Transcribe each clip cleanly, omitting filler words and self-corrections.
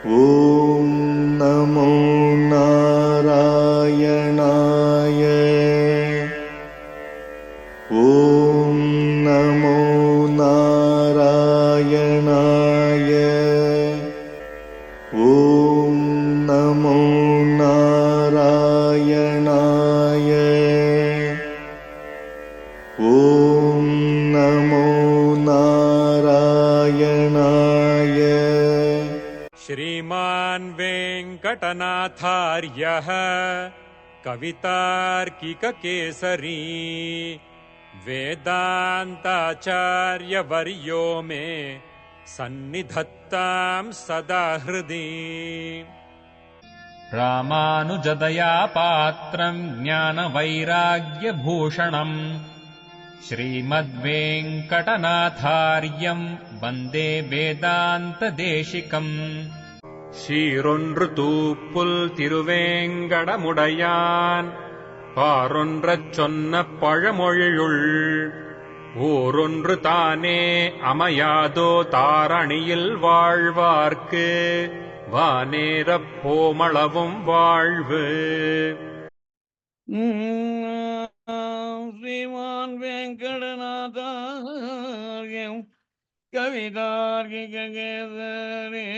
ॐ नमो नारायणाय। ॐ नमो नारायणाय। ॐ नमो नारायणाय। ॐ नमो नारायणाय। श्रीमान् वेङ्कटनाथार्यः कवितार्किककेसरी वेदान्ताचार्यवर्यो मे सन्निधत्तां सदा हृदि। रामानुजदया पात्रम् ज्ञानवैराग्यभूषणम् श्रीमद्वेङ्कटनाथार्यम् वन्दे वेदान्तदेशिकम्। சீரொன்று தூப்புல் திருவேங்கடமுடையான் பாரொன்றச் சொன்ன பழமொழியுள் ஊரொன்று தானே அமையாதோ தாரணியில் வாழ்வார்க்கு வானேரப் போமளவும் வாழ்வு. श्रीमान् वेङ्कटनाथार्यं कवितार्किककेसरी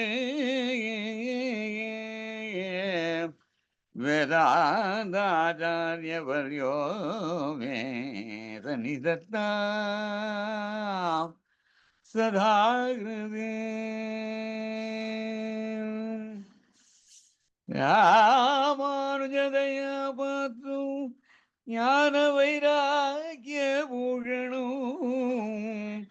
वेदान्ताचार्यवर्यो मे सन्निधत्तां सदा हृदि। रामानुजदया पात्रं ज्ञानवैराग्यभूषणम्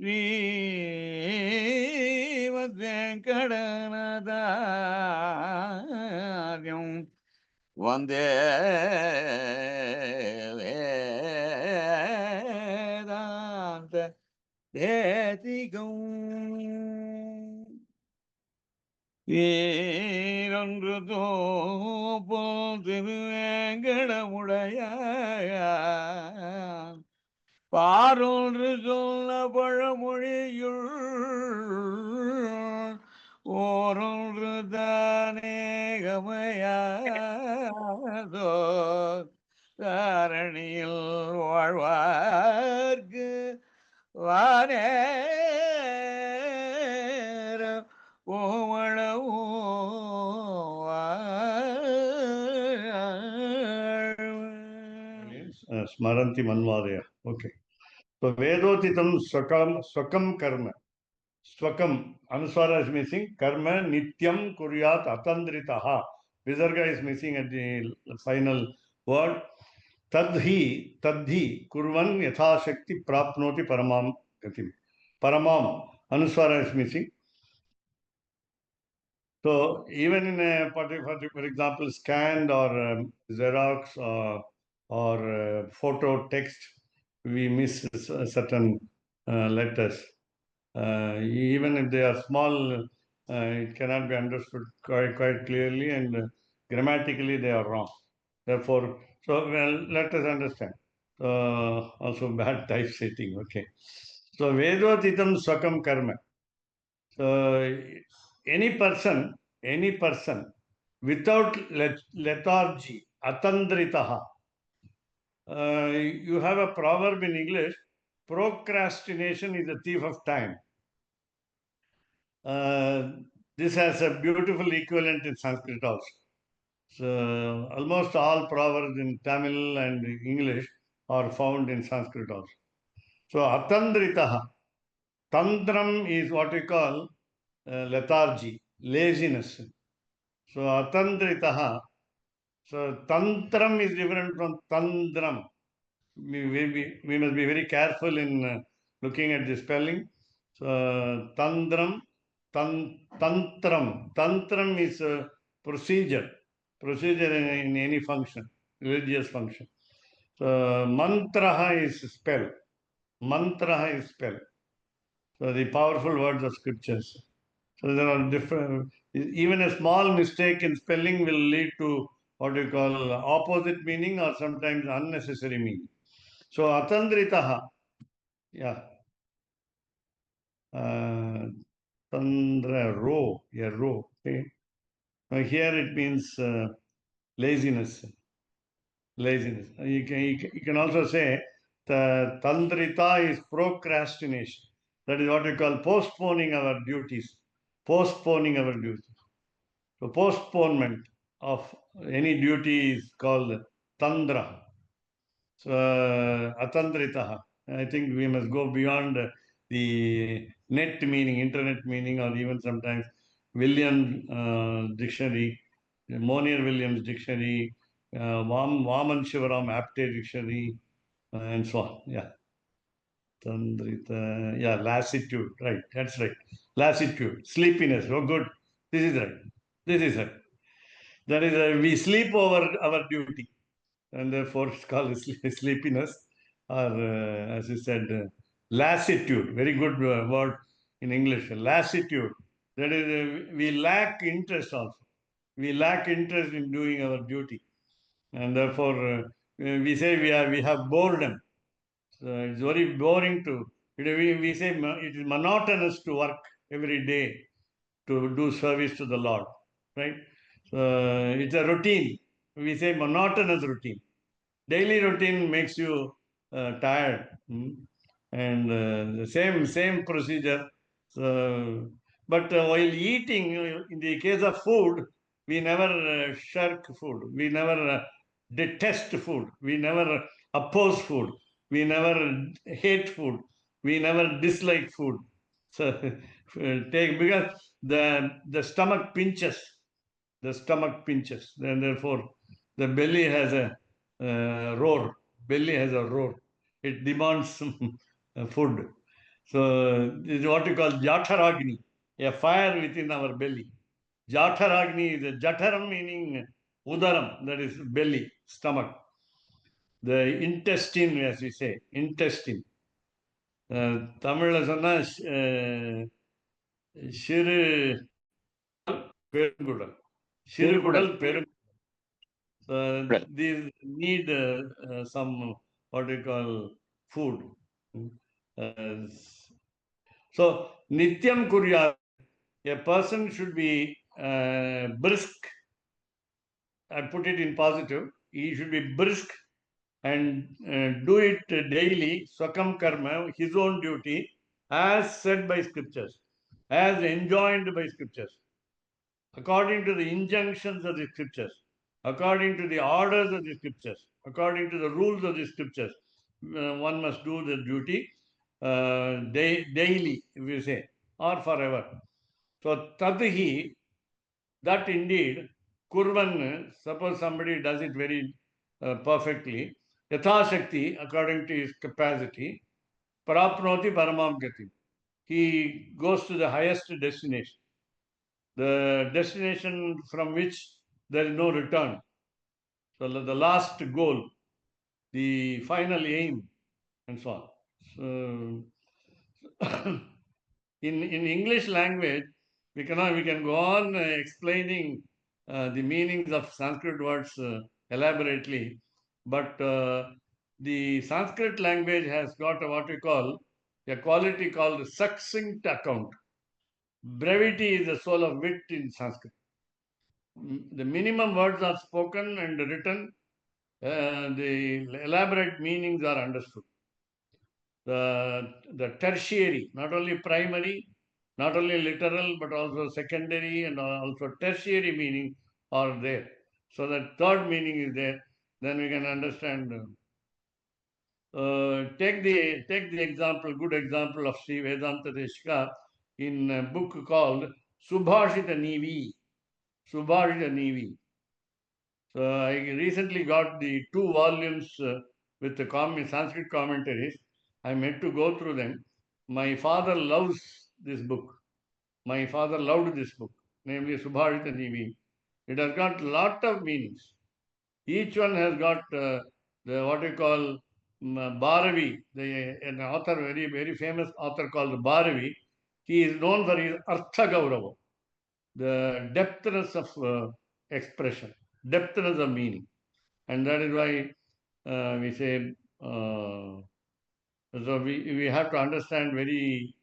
श्रीमद्वेङ्कटनाथार्यं वन्दे वेदान्तदेशिकम्। ஈரொன்று தோப்புல் திருவேங்கடமுடையான் பாரொன்று சொன்ன பழமொழியுள் ஓரொன்று தானே கமையாதோ தாரணியில் வாழ்வார்க்கு வானேர ஓமளவோ Smaranti Manvadaya. Okay. So Vedotitam Swakam Karma. Swakam Anuswara is missing. Karma Nityam Kuryat Atandritaha. Visarga is missing at the final word. Tadhi Kurvan Yatha Shakti Prapnoti Paramam Gatim. Paramam Anuswara is missing. So even in a for example, scanned or Xerox or photo text, we miss certain letters. Even if they are small, it cannot be understood quite clearly, and grammatically they are wrong. Therefore, let us understand. Also bad typesetting. Okay. So Vedotitam Swakam Karma. So any person without lethargy, atandritaha. You have a proverb in English, procrastination is a thief of time. This has a beautiful equivalent in Sanskrit also. So almost all proverbs in Tamil and English are found in Sanskrit also. So atandritaha. Tantram is what we call lethargy, laziness. So atandritaha. So tantram is different from tandram. We must be very careful in looking at the spelling. So tantram, tantram. Tantram is a procedure in any function, religious function. So mantraha is spell. Mantraha is spell. So the powerful words of scriptures. So there are different, even a small mistake in spelling will lead to what we call opposite meaning or sometimes unnecessary meaning. So atandritaha, yeah. Tandra, row, a row. Okay. Now here it means laziness. Laziness. You can also say the tandrita is procrastination. That is what we call postponing our duties. Postponing our duties. So postponement of any duty is called tandra. So atandritaha. I think we must go beyond the net meaning, internet meaning, or even sometimes William dictionary, Monier Williams dictionary, Vaman Shivaram aptay dictionary, and so on. Yeah. Tandrita, yeah, lassitude, right, that's right. Lassitude, sleepiness, oh good, this is right. This is right. That is, we sleep over our duty, and therefore it's called sleepiness, or as you said, lassitude. Very good word in English, lassitude. That is, we lack interest also. We lack interest in doing our duty, and therefore we say we have boredom. So it's very boring to. We say it is monotonous to work every day to do service to the Lord, right? So it's a routine. We say monotonous routine. Daily routine makes you tired, and the same procedure. So, but while eating, in the case of food, we never shirk food. We never detest food. We never oppose food. We never hate food. We never dislike food. So take, because the stomach pinches. The stomach pinches, and therefore the belly has a roar. Belly has a roar. It demands some food. So this is what you call Jatharagni, a fire within our belly. Jatharagni is a Jataram meaning Udaram, that is belly, stomach. The intestine, as we say, intestine. தமிழ்ல சொன்னா சிறு பெருங்குடல், சிறுகுடல் பெருங்குடல். These need some what we call food. Uh, so nityam kurya, a person should be brisk. I put it in positive. He should be brisk and do it daily. Swakam karma, his own duty, as said by scriptures, as enjoined by scriptures, according to the injunctions of the scriptures, according to the orders of the scriptures, according to the rules of the scriptures. One must do the duty daily, if you say, or forever. So, tadhi, that indeed, kurvan, suppose somebody does it very perfectly, yatha shakti, according to his capacity, prapnoti paramam gati. He goes to the highest destination, the destination from which there is no return. So the last goal, the final aim, and so on. So in English language, we can go on explaining the meanings of Sanskrit words elaborately, but the Sanskrit language has got what we call a quality called succinct account. Brevity is the soul of wit in Sanskrit. The minimum words are spoken and written, the elaborate meanings are understood. The tertiary, not only primary, not only literal, but also secondary and also tertiary meaning are there. So that third meaning is there, then we can understand. Take the example, good example of Sri Vedanta Deshika in a book called Subhashita Nivi. Subhashita Nivi. So I recently got the 2 volumes with the Sanskrit commentaries. I meant to go through them. My father loves this book. My father loved this book, namely Subhashita Nivi. It has got lot of meanings. Each one has got the what we call Bharavi, an author, very famous author called Bharavi. He is known for his Artha Gaurava, the depthness of expression, depthness of meaning. And that is why we say, so we have to understand very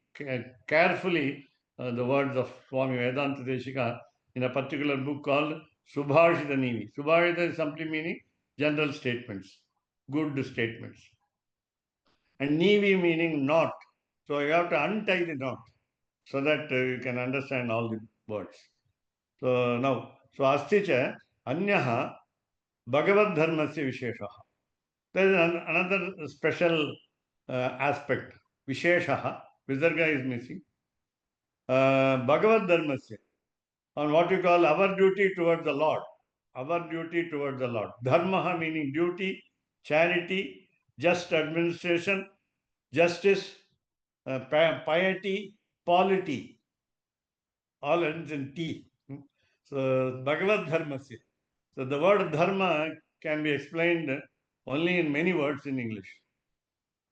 carefully the words of Swami Vedanta Deshika in a particular book called Subhashita Nivi. Subhashita is simply meaning general statements, good statements. And Nivi meaning knot. So you have to untie the knot so that you can understand all the words. So now, so Asticha Anyaha Bhagavad Dharmasya Visheshaha. There is another special aspect. Visheshaha, Visarga is missing. Bhagavad Dharmasya, on what you call our duty towards the Lord. Our duty towards the Lord. Dharma meaning duty, charity, just administration, justice, piety, polity, all ends in T. So Bhagavad Dharmasya. So the word dharma can be explained only in many words in English.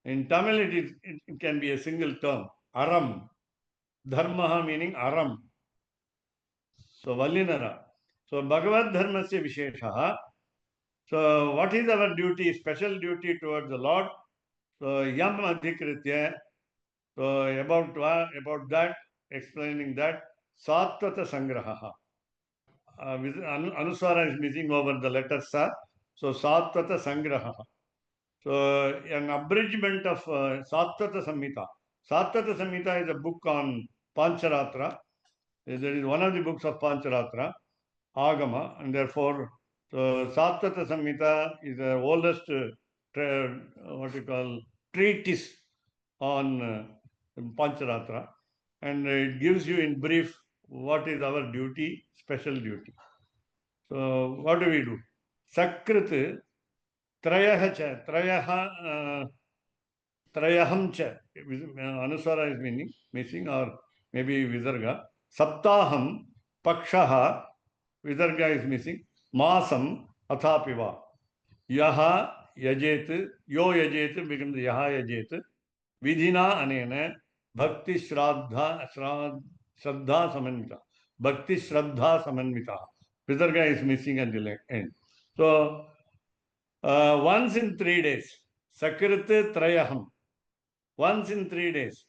In Tamil, it can be a single term, aram. Dharma meaning aram. So Valinara. So Bhagavad Dharmasya Visheshaha. So what is our duty, special duty towards the Lord? So Yam Adhikritya. So about that, explaining that, Satvata Sangraha. Anuswara is missing over the letter Sa. So Satvata Sangraha. So an abridgment of Satvata Samhita. Satvata Samhita is a book on Pancaratra. There is one of the books of Pancaratra, Agama, and therefore Satvata Samhita is the oldest what you call treatise on Pancharatra, and it gives you in brief what is our duty, special duty. So what do we do? Sakrit Trayaha cha, Trayaham cha. Anuswara is meaning missing, or maybe Visarga. Saptaham Pakshaha, Visarga is missing. Masam Athapiva. Yaha Yajet, Yo Yajet becomes Yaha Yajet. Vidhina Anena Bhakti Shraddha Samanvita. Bhakti Shraddha Samanvita. Visarga is missing at the end. So once in 3 days, Sakrit Trayaham. Once in 3 days.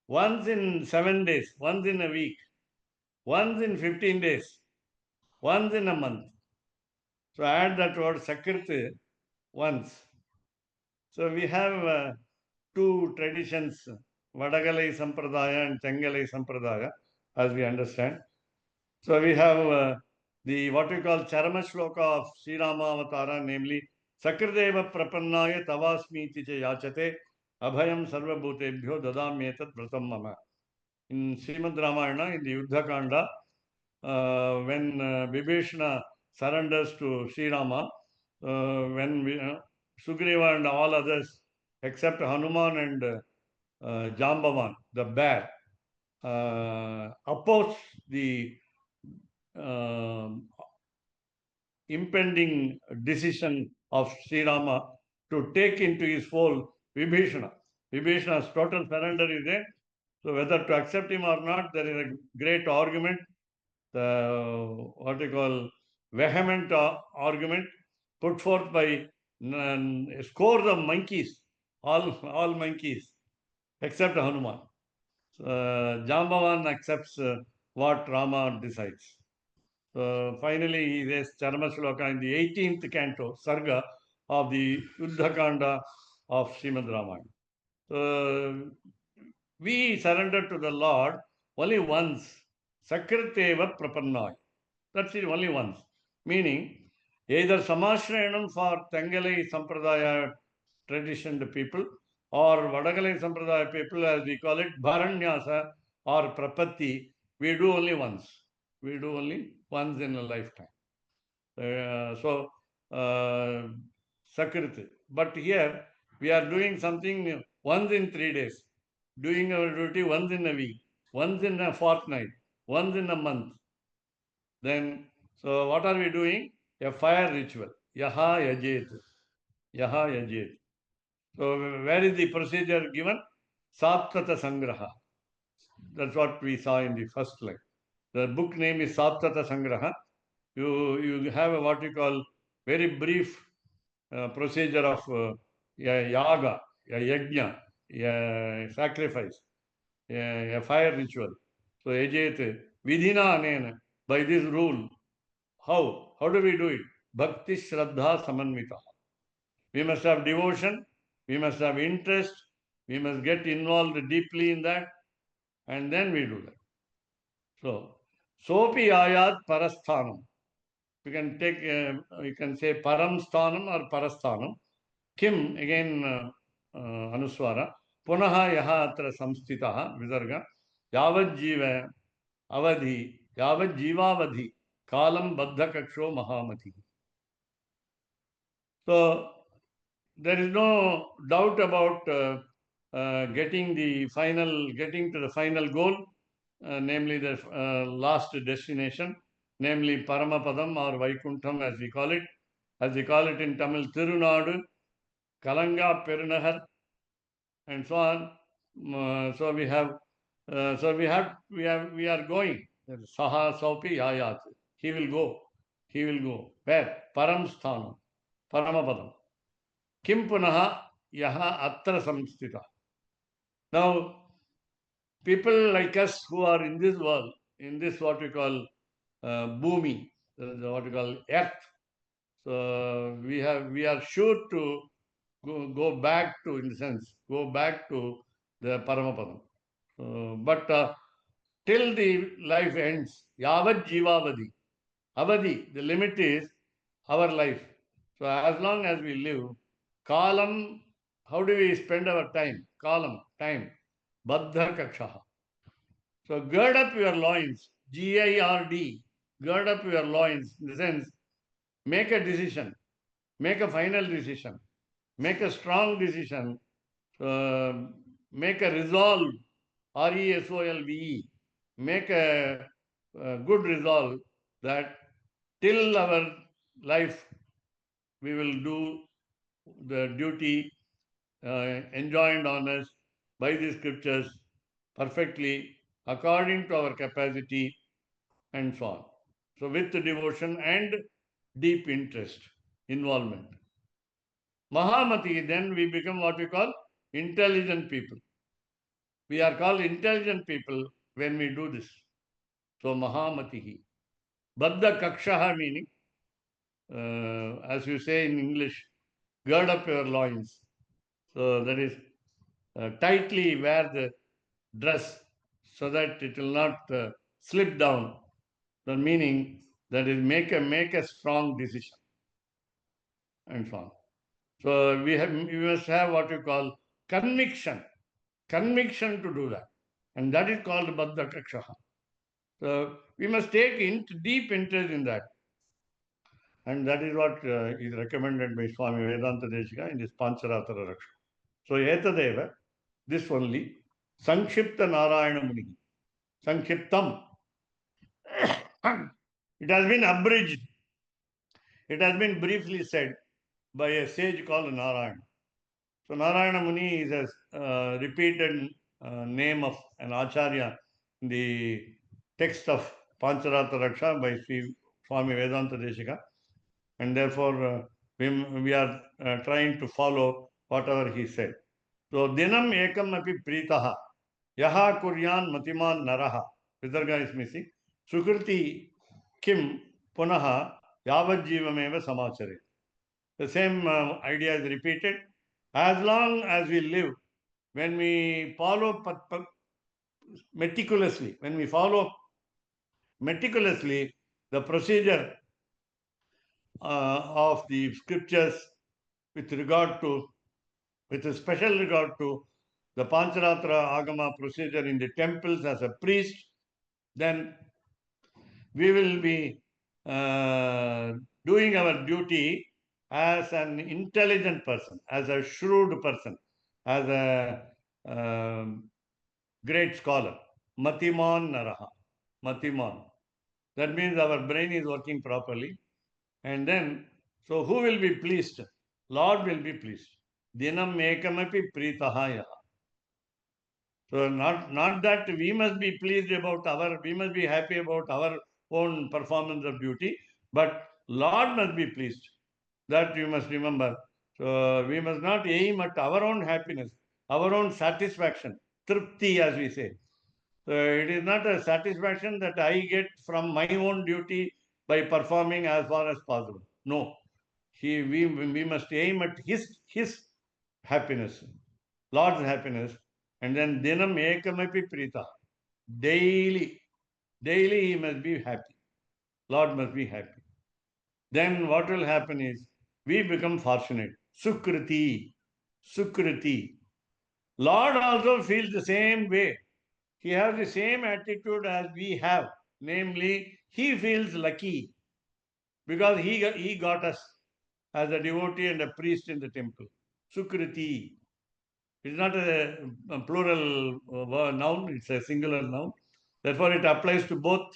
Once in 7 days. Once in a week. Once in 15 days. Once in a month. So add that word Sakrit once. So we have two traditions, Vadagalai Sampradaya and Tengalai Sampradaya, as we understand. So we have the what we call Charama Shloka of Sri Rama Avatara, namely Sakrideva Prapannaya Tavasmiti Che Yachate Abhayam Sarvabhutebhyo Dadamyetat Vratam Mama. In Srimad Ramayana, in the Yuddha Kanda, when Vibhishana surrenders to Sri Rama, when Sugriva and all others, except Hanuman and Jambavan, the bear, oppose the impending decision of Sri Rama to take into his fold Vibhishana. Vibhishana's total surrender is there. So whether to accept him or not, there is a great argument, what you call vehement argument put forth by scores of monkeys, all monkeys, except Hanuman. Jambavan accepts what Rama decides. Finally, he says Charma Shloka in the 18th canto, Sarga, of the Yuddhakanda of Srimad Ramayana. So we surrender to the Lord only once. Sakriteva Prapannai. That's it, only once. Meaning, either Samashrayanam for Tengalai Sampradaya traditioned people, or Vadagalai Sampradaya people, as we call it, Bharanyasa or Prapatti, we do only once. We do only once in a lifetime. So, Sakriti. But here, we are doing something once in 3 days, doing our duty once in a week, once in a fortnight, once in a month. Then, so what are we doing? A fire ritual. Yaha Yajet. Yaha Yajet. So, where is the procedure given? Saptata Sangraha. That's what we saw in the first line. The book name is Saptata Sangraha. You have a, what you call very brief procedure of yaga, a yajna, a sacrifice, a fire ritual. So Ejet Vidhina Anena, by this rule. How? How do we do it? Bhakti Shraddha Samanvita. We must have devotion, we must have interest, we must get involved deeply in that, and then we do that. So, Sopi Ayat Parasthanam. You can take, you can say Paramsthanam or Parasthanam. Kim, again, Anuswara. Punaha Yaha Atra Samstitaha, Visarga. Yavad Jiva Avadhi, Yavad Jivavadhi, Kalam Baddha Kaksho Mahamati. So, there is no doubt about getting to the final goal, namely the last destination, namely Paramapadam or Vaikuntham as we call it in Tamil, Tirunadu, Kalanga, Perunahar, and so on. So we are going. Saha Saupi Yayat. He will go. Where? Paramsthanam, Paramapadam. Kim punaha yaha atra samstita. Now, people like us who are in this world, in this what we call bhumi, what we call earth, so we are sure to go back to, in the sense, go back to the Paramapadam. But till the life ends, yavat jivavadi, avadi, the limit is our life. So as long as we live, kalam, how do we spend our time? Kalam, time. Baddha kakshaha. So gird up your loins, G-I-R-D, gird up your loins, in the sense, make a decision, make a final decision, make a strong decision, make a resolve, R-E-S-O-L-V-E, make a good resolve that till our life we will do the duty enjoined on us by the scriptures perfectly according to our capacity and so on. So with devotion and deep interest, involvement. Mahamati, then we become what we call intelligent people. We are called intelligent people when we do this. So Mahamatihi. Baddha Kakshaha meaning, as you say in English, gird up your loins. So that is tightly wear the dress so that it will not slip down. The meaning that is make a strong decision and so on. So we must have what you call conviction to do that, and that is called Baddha Kakshaha. So we must take deep interest in that, and that is what is recommended by Swami Vedanta Deshika in this Pancaratra Raksa. So Etadeva, this only, Sankshipta Narayana Muni. Sankshiptam. It has been abridged. It has been briefly said by a sage called Narayana. So Narayana Muni is a repeated name of an Acharya in the text of Pancharatra Raksha by Sri Swami Vedanta Deshika. And therefore we are trying to follow whatever he said. So Dinam Ekam Api Pritaha Yaha Kuryan Matiman Naraha. Vidarga is missing. Sukriti Kim Punaha Yavad Jivameva Samachare. The same idea is repeated. As long as we live, when we follow meticulously, the procedure of the scriptures with a special regard to the Pancharatra Agama procedure in the temples as a priest, then we will be doing our duty as an intelligent person, as a shrewd person, as a great scholar. Matiman Naraha. Matiman. That means our brain is working properly. And then, so who will be pleased? Lord will be pleased. Dinam ekamapi pritahaya. So not that we must be pleased about we must be happy about our own performance of duty, but Lord must be pleased. That you must remember. So we must not aim at our own happiness, our own satisfaction, tripti as we say. So it is not a satisfaction that I get from my own duty by performing as far as possible. No, we must aim at his happiness, Lord's happiness, and then dinam ekamapi prita. Daily, daily he must be happy. Lord must be happy. Then what will happen is we become fortunate. Sukriti, Sukriti. Lord also feels the same way. He has the same attitude as we have. Namely, he feels lucky because he got us as a devotee and a priest in the temple. Sukriti. It's not a plural noun, it's a singular noun. Therefore, it applies to both,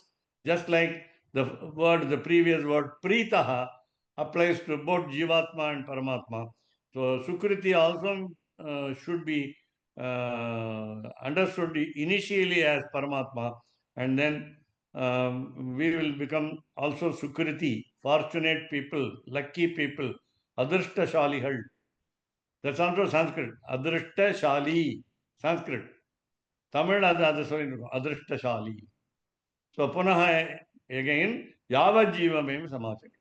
just like the previous word, pritaha, applies to both Jivatma and Paramatma. So, Sukriti also should be understood initially as Paramatma, and then we will become also Sukriti, fortunate people, lucky people, Adrishtashalihal. That's also Sanskrit. Adrishta Sanskrit. Tamil அது சொல்லிருக்கோம் அதிருஷ்டசாலி. So punaha again yavad jivamem samachari.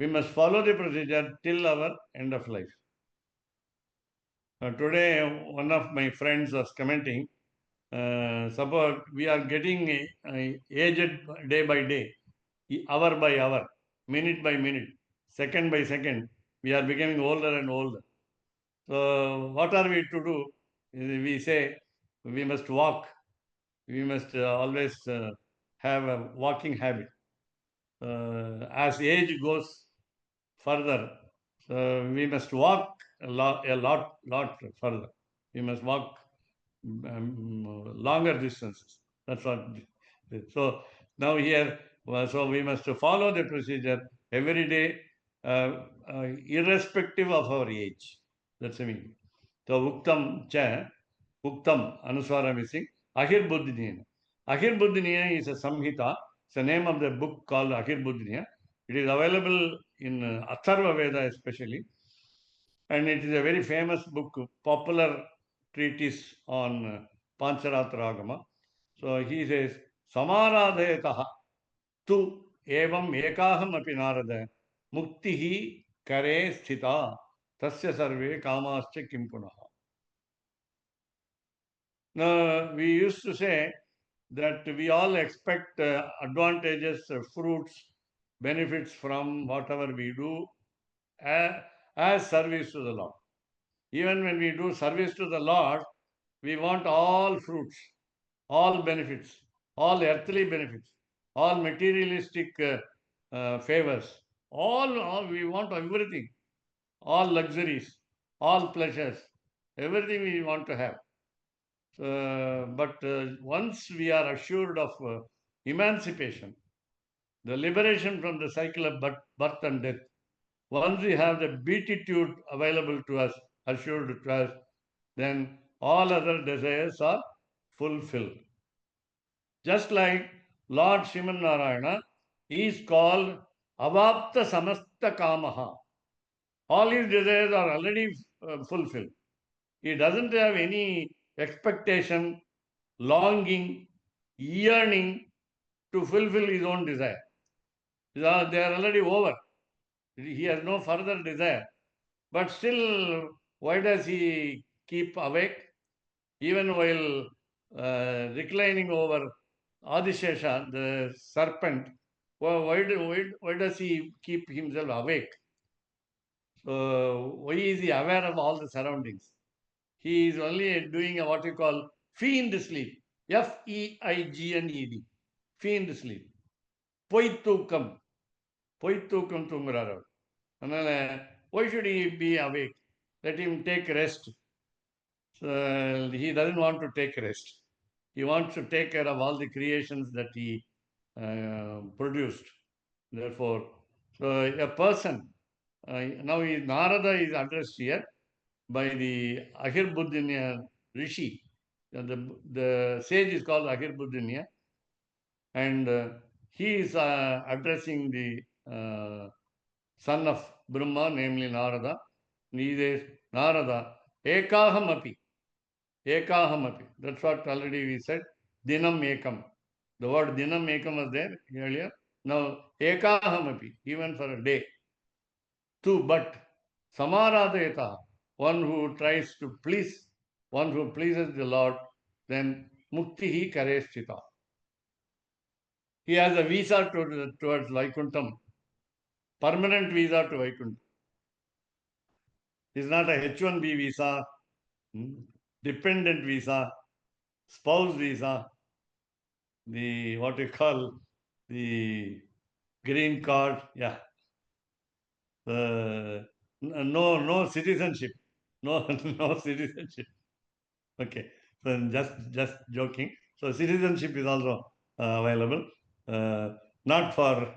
We must follow the procedure till our end of life. Today one of my friends was commenting, suppose we are getting aged day by day, hour by hour, minute by minute, second by second, we are becoming older and older. So what are we to do? We say we must walk. We must always have a walking habit. As age goes further, we must walk a lot further. We must walk longer distances. That's what. So now here, so we must follow the procedure every day, irrespective of our age. That's the meaning. So uktam cha, uktam anuswara missing. Ahir buddhiniya. Ahir buddhiniya is a samhita. It's the name of the book called Ahir buddhiniya. It is available in Atharva Veda especially, and it is a very famous book, popular treatise on Pancaratra Agama. So he says, Samaradhayataha tu evam ekaham api narada muktihi kare sthita tasya sarve kamascha kim punaha. Now, we used to say that we all expect advantages, fruits, benefits from whatever we do as service to the Lord. Even when we do service to the Lord, we want all fruits, all benefits, all earthly benefits, all materialistic favors, all we want everything, all luxuries, all pleasures, everything we want to have. But once we are assured of emancipation, the liberation from the cycle of birth and death, once we have the beatitude available to us, assured to us, then all other desires are fulfilled. Just like Lord Sriman Narayana is called Avapta Samasta Kamaha. All his desires are already fulfilled. He doesn't have any expectation, longing, yearning to fulfill his own desire. They are already over. He has no further desire. But still, why does he keep awake? Even while reclining over Adishesha, the serpent, why does he keep himself awake? So, why is he aware of all the surroundings? He is only doing what you call fiend sleep. Feigned. Fiend sleep. பொய்த்தூக்கம் பொய்த்தூக்கம் தூங்குறார் அவர். அதனால why should he be awake? Let him take rest. So, he doesn't want to take rest. He wants to take care of all the creations that he produced. Therefore, so a person, now Narada is addressed here by the Ahirbuddhiniya Rishi. The sage is called Ahirbuddhiniya, and he is addressing the son of Brahma, namely Narada. He says, Narada, ekaham api. Ekaham api. That's what already we said. dinam ekam. The word dinam ekam was there earlier. Now ekahamapi, even for a day. Two, but samaradayata, one who tries to please, one who pleases the Lord, then muktihi karesthita. He has a visa towards Vaikuntham, permanent visa to Vaikuntham. It's not a H1B visa, dependent visa, spouse visa, the what you call the green card, yeah. No citizenship. No, no citizenship. Okay. So just joking. So citizenship is also available. Not for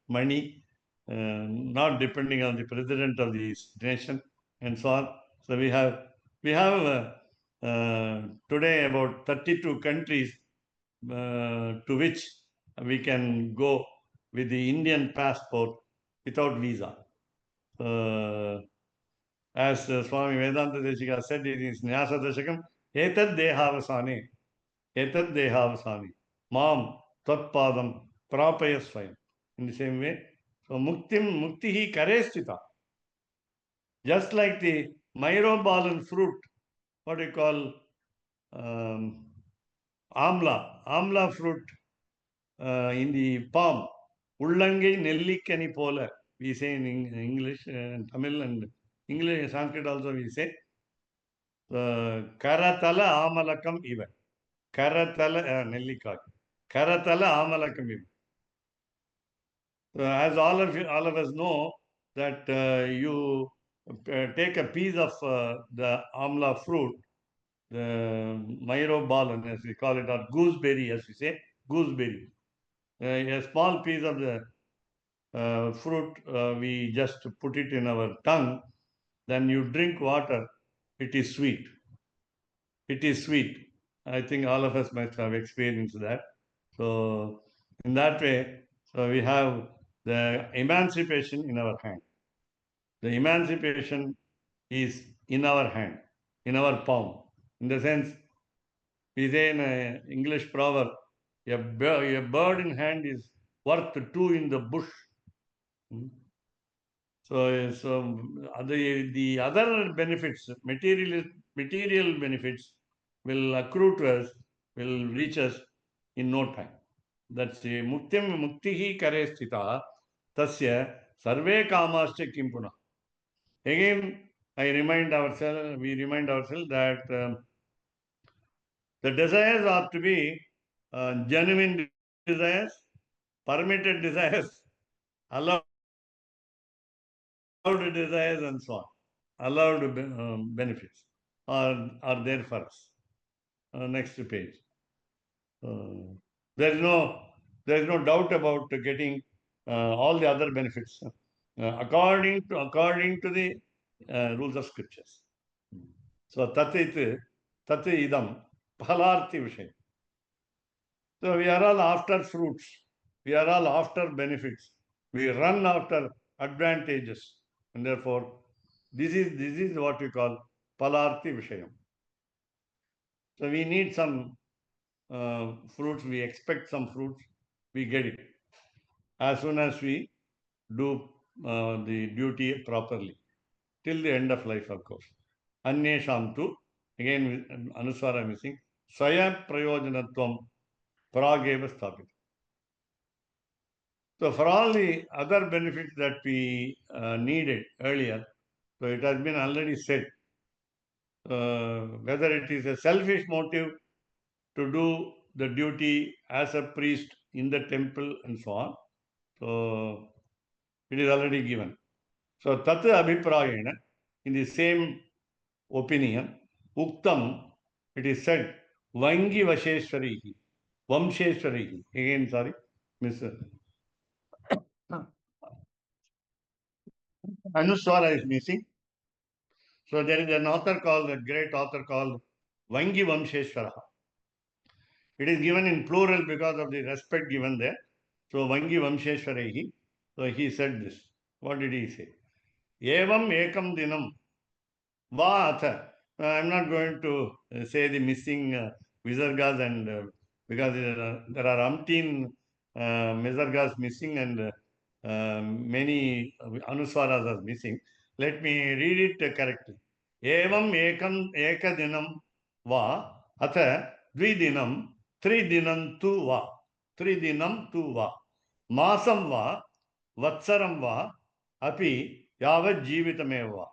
money, not depending on the president of the nation, and so on. So we have today about 32 countries to which we can go with the Indian passport without visa. As Swami Vedanta Deshika said in his Nyasa Dashakam, Etad Dehavasani, Mam, Tatpadam, Prapayasvayam. In the same way, so Muktihi Karestita. Just like the myrobalan fruit, what you call amla fruit in the palm, Ullangai Nellikani Pola, we say in English and Tamil and English and Sanskrit also we say, Karatala Amalakam Iva. Karatala Nellikai. Karatala Amalakam Iva. As all of us know that you take a piece of the amla fruit, the myrobalan as we call it, or gooseberry as we say, gooseberry. A small piece of the fruit, we just put it in our tongue, then you drink water, it is sweet. It is sweet. I think all of us must have experienced that. So, in that way, so we have the emancipation in our hand. The emancipation is in our hand, in our palm. In the sense, we say in an English proverb, a bird in hand is worth two in the bush. So the other benefits, material benefits, will accrue to us, will reach us in no time. That's the muktihi karestita tasya sarve kamascha kimpuna. Again, we remind ourselves that the desires are to be genuine desires, permitted desires, allowed desires, and so on. Allowed benefits are there for us. Next page. There is no doubt about getting all the other benefits according to the rules of scriptures. So tat idam phalarthi vishay. So we are all after fruits. We are all after benefits. We run after advantages, and therefore this is what we call phalarthi vishayam. So we need some fruits. We expect some fruits. We get it as soon as we do the duty properly till the end of life, of course. Annesham tu, again Anuswara missing, Swaya Prayojanatvam Prageva Stapit. So for all the other benefits that we needed earlier, so it has been already said, whether it is a selfish motive to do the duty as a priest in the temple and so on. So it is already given. So Tat Abhiprayena, in the same opinion, Uktam, it is said, Vangi Vasheshwarihi, Vamsheshwarihi. Again, sorry, Miss Anuswara is missing. So there is an author called, a great author called Vangi Vamsheshwara. It is given in plural because of the respect given there. So Vangi Vamsheshwarihi. So he said this. What did he say? Evam ekam dinam va atha. I'm not going to say the missing visargas and because there are umpteen Nisargas missing and many Anuswaras are missing. Let me read it correctly. Evam ekadinam va atha dvidinam tridinam tu va. Tridinam tu va. Masam va vatsaram va api yavad jivitameva.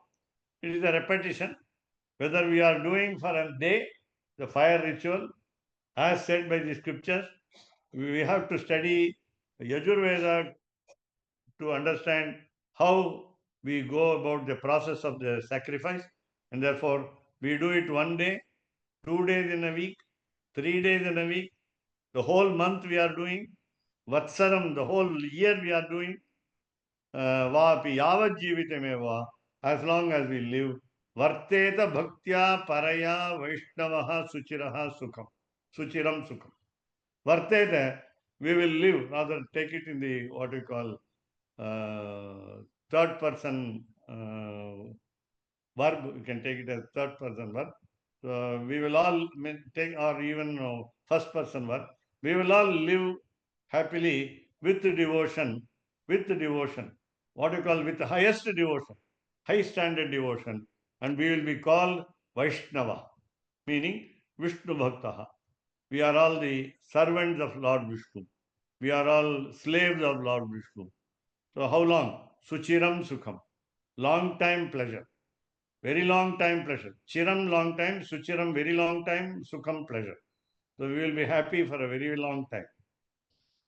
It is a repetition. Whether we are doing for a day, the fire ritual, as said by the scriptures, we have to study Yajurveda to understand how we go about the process of the sacrifice, and therefore we do it one day, 2 days in a week, 3 days in a week, the whole month we are doing, Vatsaram, the whole year we are doing, Vapi Yavad Jivitameva, as long as we live, Varteta Bhaktya Paraya Vaishnavaha Suchiraha Sukham, Suchiram Sukham. Varteta, we will live, rather take it in the what we call third person verb, you can take it as third person verb. So we will all take, or even first person verb. We will all live happily with devotion, what you call with the highest devotion, high standard devotion, and we will be called Vaishnava, meaning Vishnu Bhaktaha. We are all the servants of Lord Vishnu. We are all slaves of Lord Vishnu. So how long? Suchiram Sukham. Long time pleasure. Very long time pleasure. Chiram long time, Suchiram very long time, Sukham pleasure. So we will be happy for a very long time.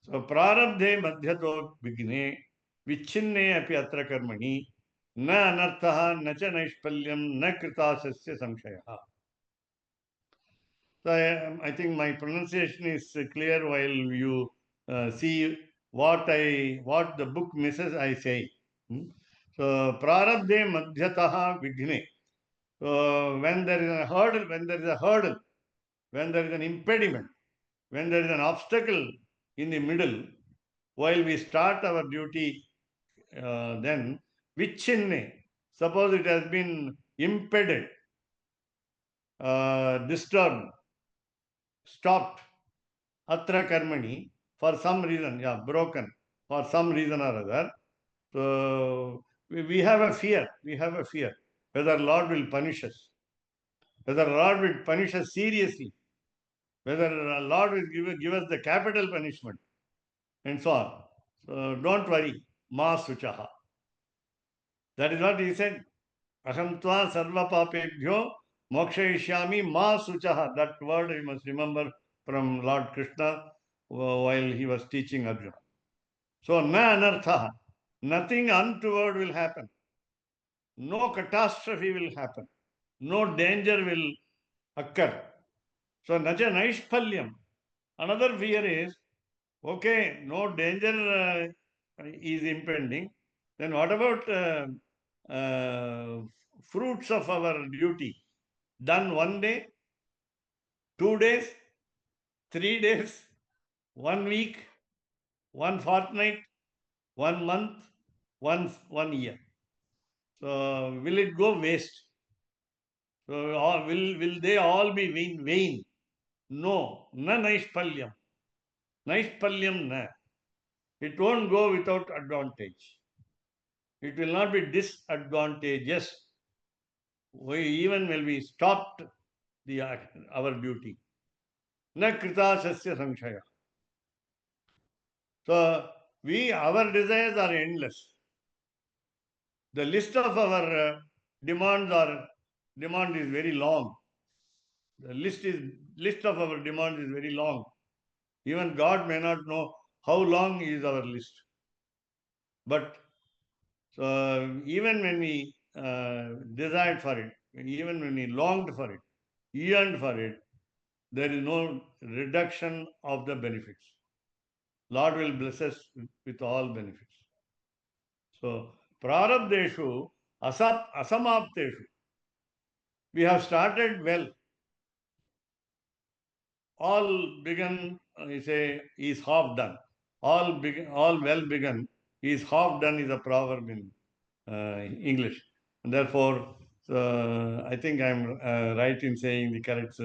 So prarabdhe madhyato vigne vichinne api atra karmani na anarthaha na cha naishpalyam na kritasasya samshayaha. So I think my pronunciation is clear while you see what the book misses, I say. So prarabdhe madhyataha vigne. So when there is a hurdle, when there is an impediment, when there is an obstacle in the middle, while we start our duty, then vichinne, suppose it has been impeded, disturbed, stopped, atra karmani, for some reason, broken, for some reason or other. So we have a fear, whether Lord will punish us, whether Lord will punish us seriously, whether Lord will give us the capital punishment, and so on. So don't worry, ma suchaha. That is what he said. Aham tva sarva papebhyo mokshayishyami ma suchaha. That word you must remember from Lord Krishna while he was teaching Arjuna. So na anartha. Nothing untoward will happen. No catastrophe will happen. No danger will occur. So naja naishpalyam. Another fear is, okay, no danger is impending. Then what about fruits of our duty? Done 1 day, 2 days, 3 days, 1 week, 1 fortnight, 1 month, 1 year. So will it go waste? So will they all be vain? No, na naishpalyam. Naishpalyam na. It won't go without advantage. It will not be disadvantageous. Even when we stopped our duty. Na kritasasya samshaya. So our desires are endless. The list of our demand is very long. The list of our demand is very long. Even God may not know how long is our list. But even when we desired for it, even when we longed for it, yearned for it, there is no reduction of the benefits. Lord will bless us with all benefits. So, prarabdeshu asamapteshu. We have started well. All begun, is half done. All well begun is half done is a proverb in English. And therefore, I think I'm right in saying the correct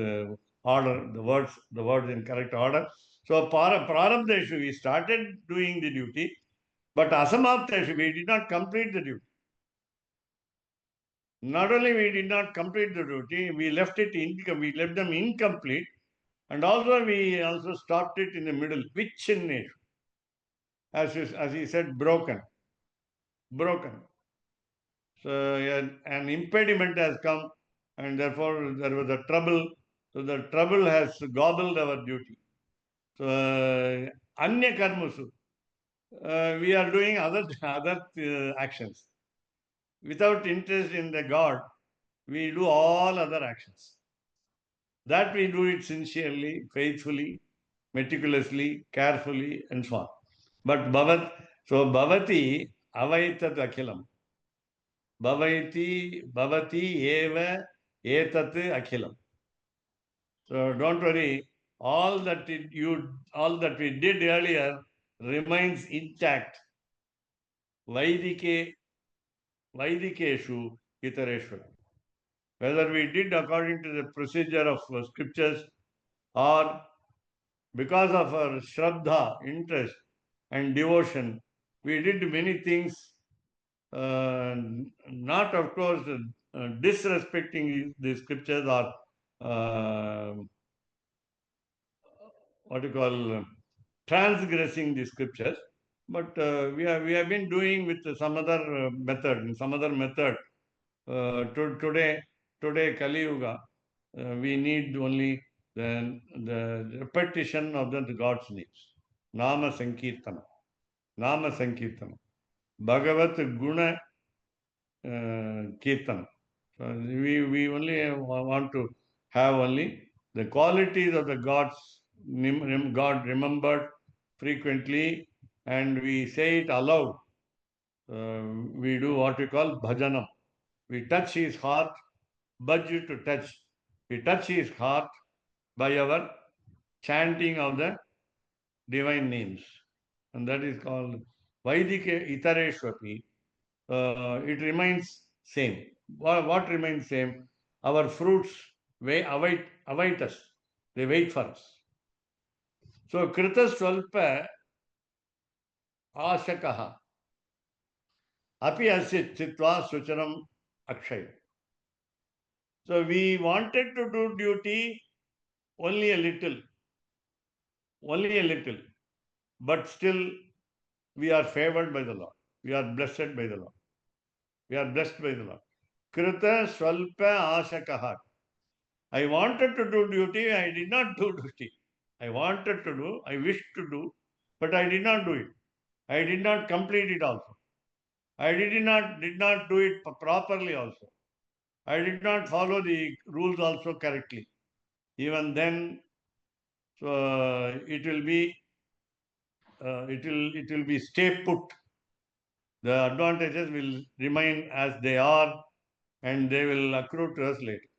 order, the words in correct order. So prarabdeshu, we started doing the duty, but asamapteshu, we did not complete the duty. Not only we did not complete the duty, we left them incomplete, and also we also stopped it in the middle, vichinneshu. As he said, broken. So an impediment has come, and therefore there was a trouble. So the trouble has gobbled our duty. So anya karmusu, we are doing other actions. Without interest in the God, we do all other actions. That we do it sincerely, faithfully, meticulously, carefully, and so on. But bhavati avaitat akhilam. Bhavati eva etat akhilam. So don't worry, all that we did earlier remains intact. Vaidikeshu itareshwara. Whether we did according to the procedure of scriptures or because of our shraddha, interest, and devotion, we did many things, not of course disrespecting the scriptures or what you call transgressing the scriptures, but we have been doing with some other method. Today Kali Yuga, we need only the repetition of the God's names. Nama Sankirtana. Bhagavat Guna Kirtan. So we only want to have only the qualities of the God remembered frequently, and we say it aloud. We do what we call bhajanam. We touch his heart, bhaj to touch. We touch his heart by our chanting of the divine names. And that is called Vaidike Itareshwapi. It remains same. What remains same? Our fruits await us. They wait for us. So Krita Swalpa Ashakaha Api Asit Chitva Sucharam Akshay. So we wanted to do duty only a little, but still we are favored by the Lord. We are blessed by the Lord. Krita Swalpa Ashakaha. I wanted to do duty, I did not do duty. I wanted to do, I wished to do, but I did not do it. I did not complete it also. I did not do it properly also. I did not follow the rules also correctly. Even then, so it will be stay put. The advantages will remain as they are, and they will accrue to us later.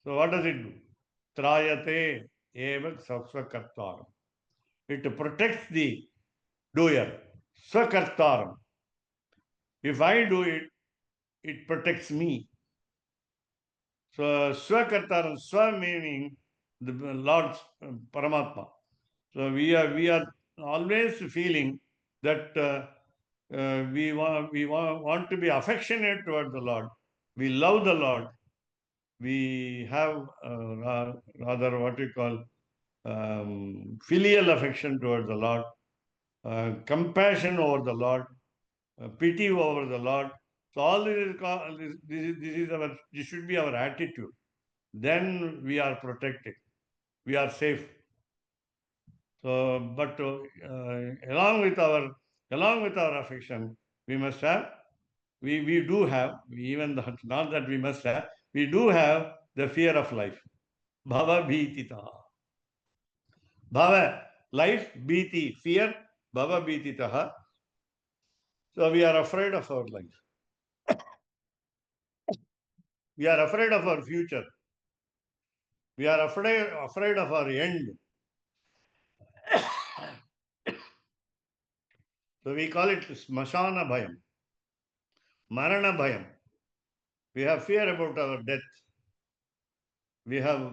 So what does it do? Trayate eva saksvakartaram. It protects the doer. Swakartaram. If I do it, it protects me. So Swakartaram, Swa meaning the Lord's Paramatma. So we are always feeling that we want to be affectionate toward the Lord. We love the Lord. We have rather what we call filial affection towards the Lord, compassion over the Lord, pity over the Lord. So all this should be our attitude. Then we are protected. We are safe. So, but along with our affection, we must have. We do have, not that we must have, we do have the fear of life. Bhava bhititaha. Bhava, life, bhiti, fear, bhava bhititaha. So we are afraid of our life. We are afraid of our future. We are afraid of our end. So we call it smashana bhayam, marana bhayam. We have fear about our death. We have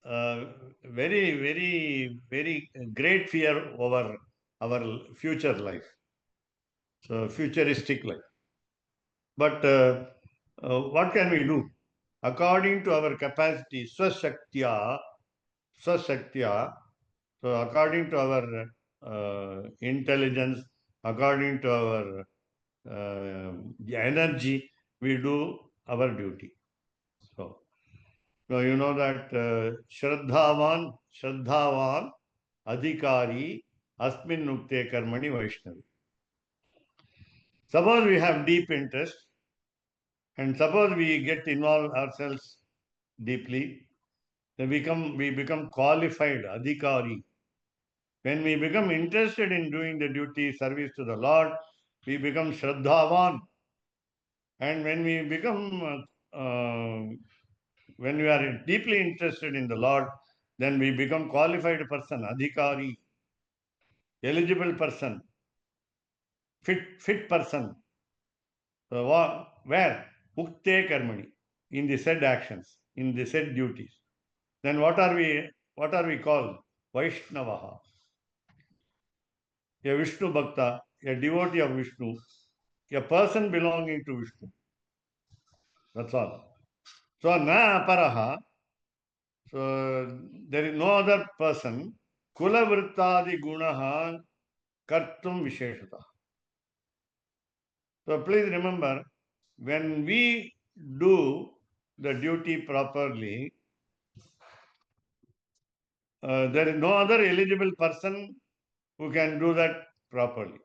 very, very, very great fear over our future life. So futuristic life. But what can we do? According to our capacity, swashaktya, swashaktya, so according to our intelligence, according to our energy, we do our duty. So you know that Shraddhavan, Adhikari, Asmin Nukte Karmani Vaishnavi. Suppose we have deep interest and suppose we get involved ourselves deeply, then we become qualified, Adhikari. When we become interested in doing the duty, service to the Lord, we become Shraddhavan. And when we become, when we are deeply interested in the Lord, then we become qualified person, Adhikari, eligible person, fit person. So where? Ukte karmani, in the said actions, in the said duties. Then what are we called? Vaishnavaha. A Vishnu Bhakta, a devotee of Vishnu, a person belonging to Vishnu. That's all. So, na aparaha, so there is no other person, kula vrittadi gunaha kartum visheshata. So, please remember, when we do the duty properly, there is no other eligible person who can do that properly.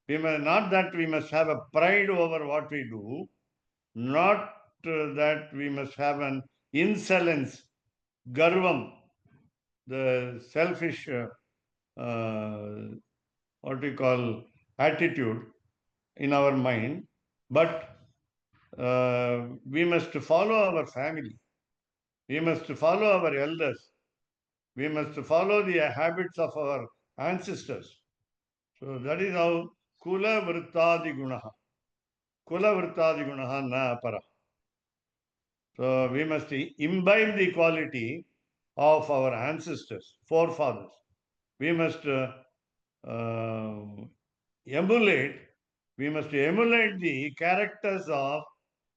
Not that we must have a pride over what we do, not that we must have an insolence, garvam, the selfish, what we call attitude in our mind, but we must follow our family. We must follow our elders. We must follow the habits of our ancestors. So that is how kula vrittadi gunaha. Kula vrittadi gunaha na apara. So we must imbibe the quality of our ancestors, forefathers. We must emulate the characters of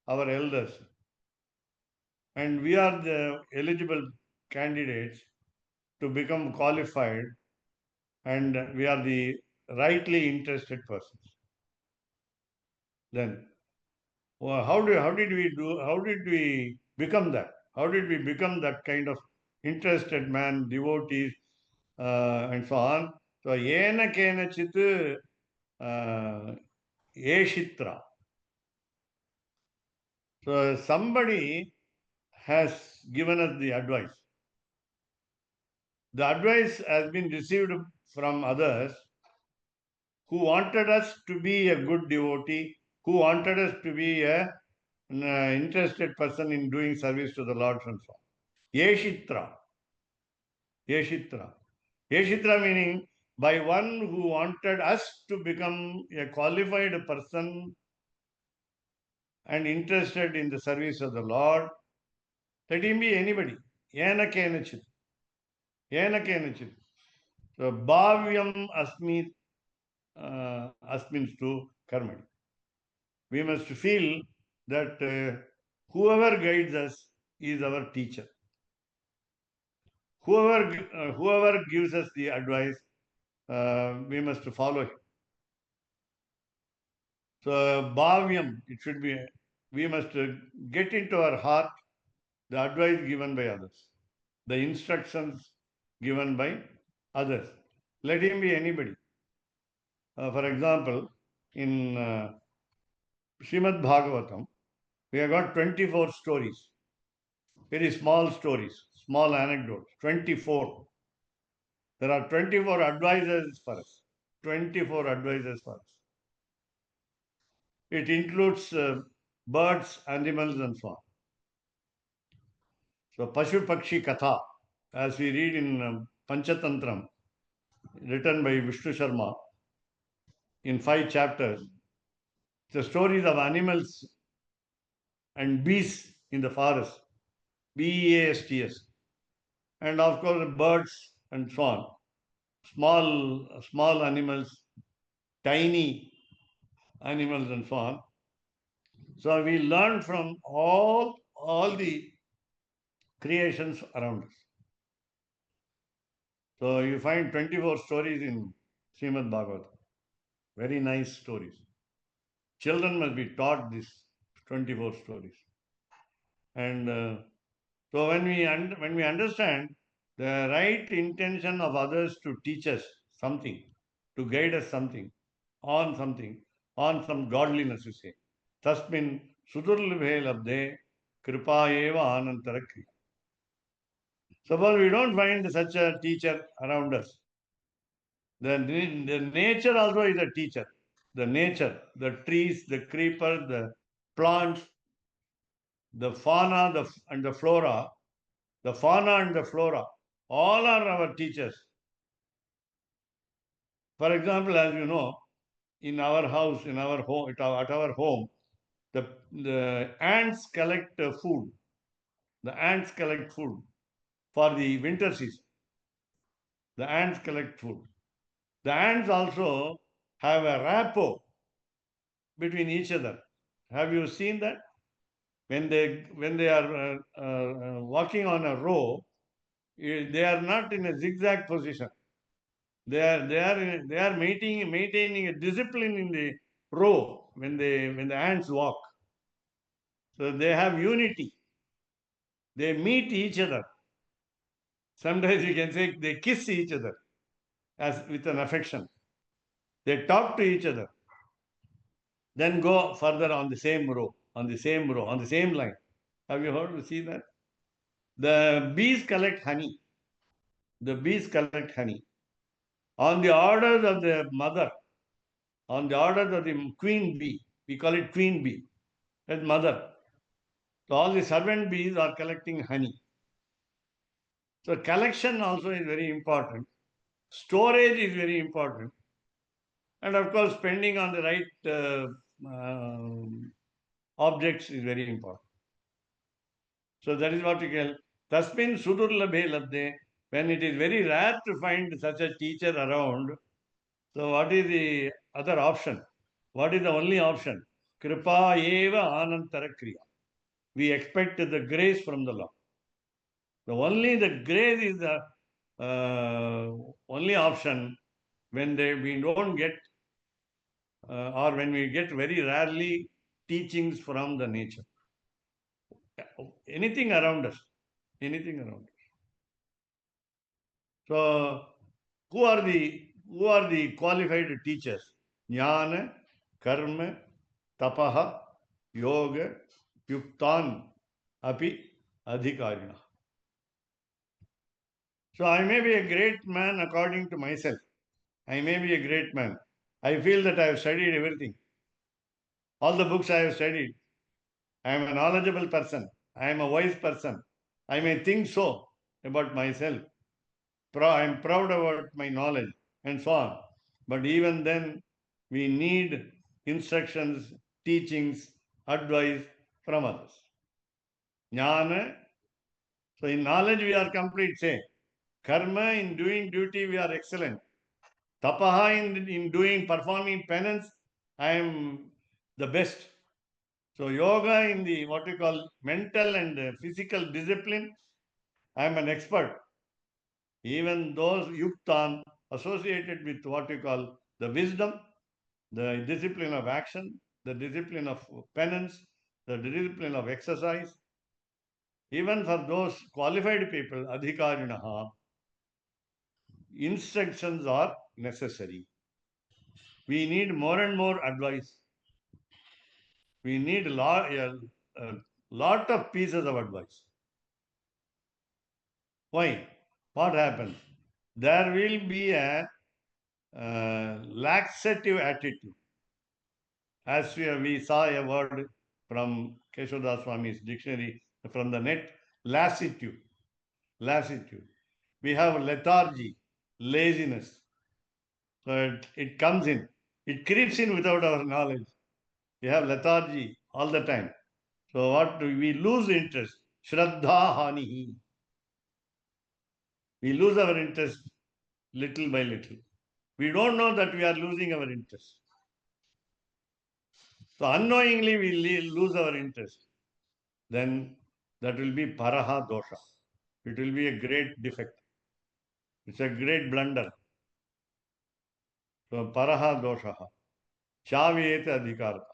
our elders. And we are the eligible candidates to become qualified, and we are the rightly interested persons. Then, how did we become that? How did we become that kind of interested man, devotees, and so on? So, yena kenachit yeshitra. So, somebody has given us the advice. The advice has been received from others who wanted us to be a good devotee, who wanted us to be an interested person in doing service to the Lord and so on. Yeshitra. Yeshitra. Yeshitra meaning by one who wanted us to become a qualified person and interested in the service of the Lord. Let him be anybody. Yena kenachit. Yena kenachit. So, bhavyam asminstu karmani. We must feel that whoever guides us is our teacher. Whoever gives us the advice, we must follow him. So, bhavyam, it should be, we must get into our heart the advice given by others, the instructions given by others. Let him be anybody. For example, in Srimad Bhagavatam, we have got 24 stories, very small stories, small anecdotes, 24. There are 24 advisors for us. 24 advisors for us. It includes birds, animals, and so on. So, Pashu Pakshi Katha, as we read in Panchatantram, written by Vishnu Sharma, in 5 chapters, the stories of animals and beasts in the forest, beasts. and of course birds and so on. Small animals, tiny animals and so on. So we learn from all the creations around us. So you find 24 stories in Srimad Bhagavatam. Very nice stories. Children must be taught these 24 stories. And so when we understand the right intention of others to teach us something, to guide us something, on some godliness, you say. Tasmin sudurlibhe labde kripa eva anantarakri. Suppose we don't find such a teacher around us. The nature also is a teacher. The nature, the trees, the creeper, the plants, the fauna and the flora, all are our teachers. For example, as you know, in our house, in our home, at our home, the ants collect food. The ants collect food for the winter season. The ants collect food. The ants also have a rapport between each other. Have you seen that? When they are walking on a row, they are not in a zigzag position. They are maintaining a discipline in the row when the ants walk. So they have unity. They meet each other. Sometimes you can say they kiss each other as with an affection. They talk to each other. Then go further on the same row, on the same line. Have you heard? See that? The bees collect honey. The bees collect honey. On the orders of the mother, on the orders of the queen bee, we call it queen bee, as mother. So all the servant bees are collecting honey. So collection also is very important. Storage is very important. And of course, spending on the right objects is very important. So that is what we call Tasmin Sudurlabhe Labde. When it is very rare to find such a teacher around, so what is the other option? What is the only option? Kripa eva anantarakriya. We expect the grace from the Lord. So only the grace is the only option when we don't get or when we get very rarely teachings from the nature. Anything around us. Anything around us. So who are the qualified teachers? Jnana, karma, tapaha, yoga, yuktan, api, adhikarina. So I may be a great man according to myself. I may be a great man. I feel that I have studied everything. All the books I have studied. I am a knowledgeable person. I am a wise person. I may think so about myself. I am proud about my knowledge and so on. But even then, we need instructions, teachings, advice from others. Jnana, so in knowledge we are complete, say. Karma, in doing duty, we are excellent. Tapaha, in performing penance, I am the best. So yoga, in the what we call mental and physical discipline, I am an expert. Even those yuktan associated with what we call the wisdom, the discipline of action, the discipline of penance, the discipline of exercise, even for those qualified people, adhikarinaha, instructions are necessary. We need more and more advice. We need a lot of pieces of advice. Why? What happens? There will be a laxative attitude. As we saw a word from Keshodas Swami's dictionary from the net, lassitude. Lassitude. We have lethargy, laziness. So it comes in. It creeps in without our knowledge. We have lethargy all the time. So what do we lose interest? Shraddha hanihi. We lose our interest little by little. We don't know that we are losing our interest. So unknowingly we lose our interest. Then that will be paraha dosha. It will be a great defect. It's a great blunder. So paraha dosha. Chaviyet adhikarta.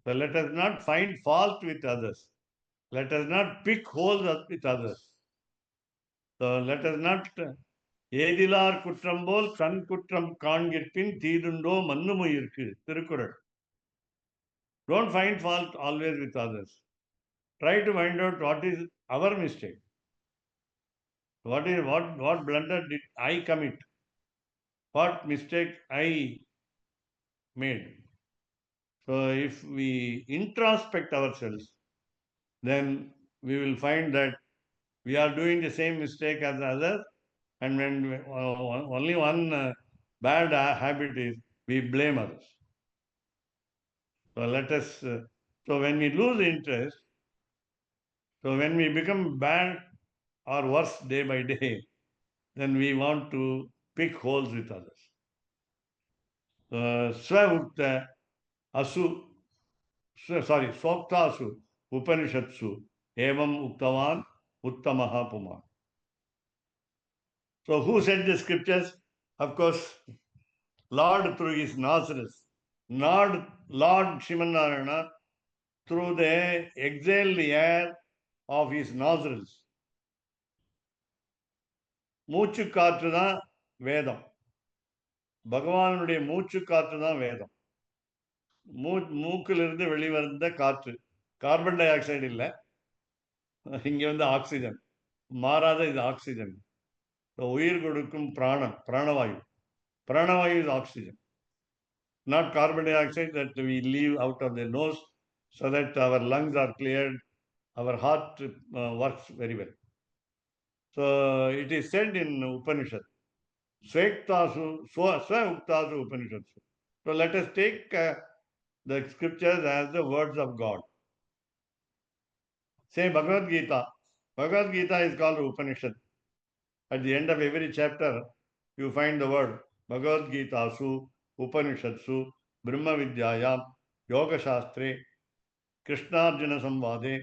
So let us not find fault with others. Let us not pick holes with others. So let us not ஏதிலார் குற்றம் போல் தன் குற்றம் காண்கிற்பின் தீதுண்டோ மன்னுமுயிர்க்கு Thirukkural. Don't find fault always with others. Try to find out what is our mistake. What blunder did I commit? What mistake I made? So if we introspect ourselves, then we will find that we are doing the same mistake as others, and when only one bad habit is we blame others. So let us, so when we lose interest, so when we become bad or worse day by day, then we want to pick holes with others. Swa-ukta asu, Swaktasu Upanishatsu Evam Uktavan Uttamaha Puman. So who said the scriptures? Of course, Lord through his nostrils. Lord Shimanarana through the exhaled air of his nostrils. மூச்சு காற்று தான் வேதம். பகவானுடைய மூச்சு காற்று தான் வேதம். மூக்கிலிருந்து வெளிவந்த காற்று, கார்பன் டை ஆக்சைடு இல்லை, இங்கே வந்து ஆக்சிஜன், மாறாத இது ஆக்சிஜன். உயிர் கொடுக்கும் பிராணம், பிராணவாயு. Pranavayu is oxygen, not carbon dioxide that we leave out of the nose so that our lungs are cleared, our heart works very well. So it is said in Upanishad, Swektasu, Swa-uktasu Upanishatsu. So let us take the scriptures as the words of God. Say Bhagavad Gita. Bhagavad Gita is called Upanishad. At the end of every chapter, you find the word Bhagavad Gita Su, Upanishatsu, Brahma Vidyayam, Yoga Shastre, Krishnarjuna Samvade,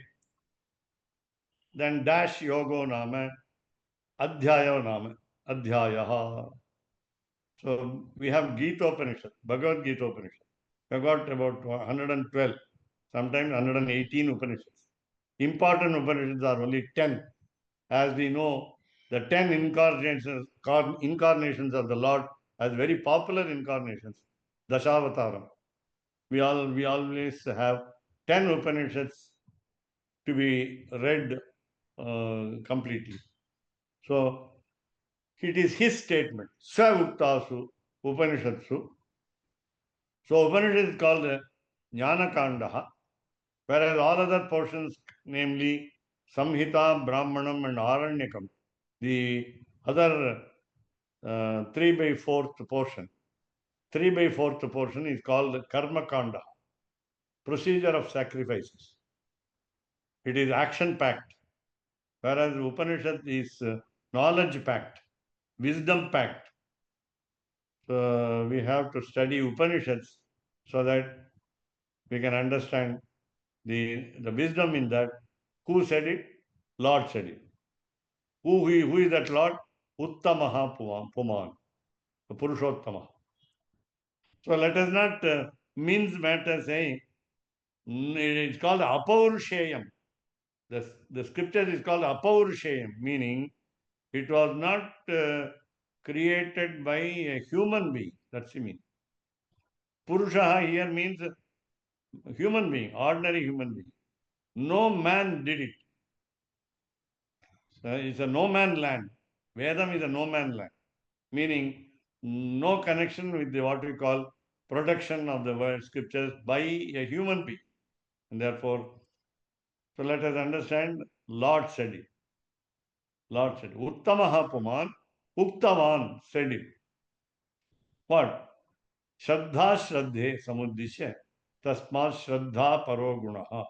then dash Yogo Nama, Adhyaya Nama, Adhyayaha. So we have Gita Upanishad, Bhagavad Gita Upanishad. We have got about 112, sometimes 118 Upanishads. Important Upanishads are only 10. As we know, the 10 incarnations of the Lord as very popular incarnations, Dashavataram. We always have 10 Upanishads to be read completely. So it is his statement, Sa-uktasu Upanishatsu. So Upanishad is called Jnana Kandaha, whereas all other portions, namely Samhita, Brahmanam and Aranyakam, the other 3/4 portion. 3/4 portion is called Karma Kanda, procedure of sacrifices. It is action packed, whereas Upanishad is knowledge packed, wisdom packed. So we have to study Upanishads so that we can understand the wisdom in that. Who said it? Lord said it. Who is that Lord? Uttamaha Puman, the Purushottama. So let us not mince matter saying it's called Apaurushayam. The scripture is called Apaurushayam, meaning it was not created by a human being. That's what I mean. Purusha here means human being, ordinary human being. No man did it. It's a no man land. Vedam is a no man land, meaning no connection with what we call production of the word scriptures by a human being. And therefore, so let us understand, Lord said it. Lord said, Uttamaha Puman, Uktavan said it. What? Shraddha Shraddhe Samuddisya, Tasmat Shraddha Paro Gunaha.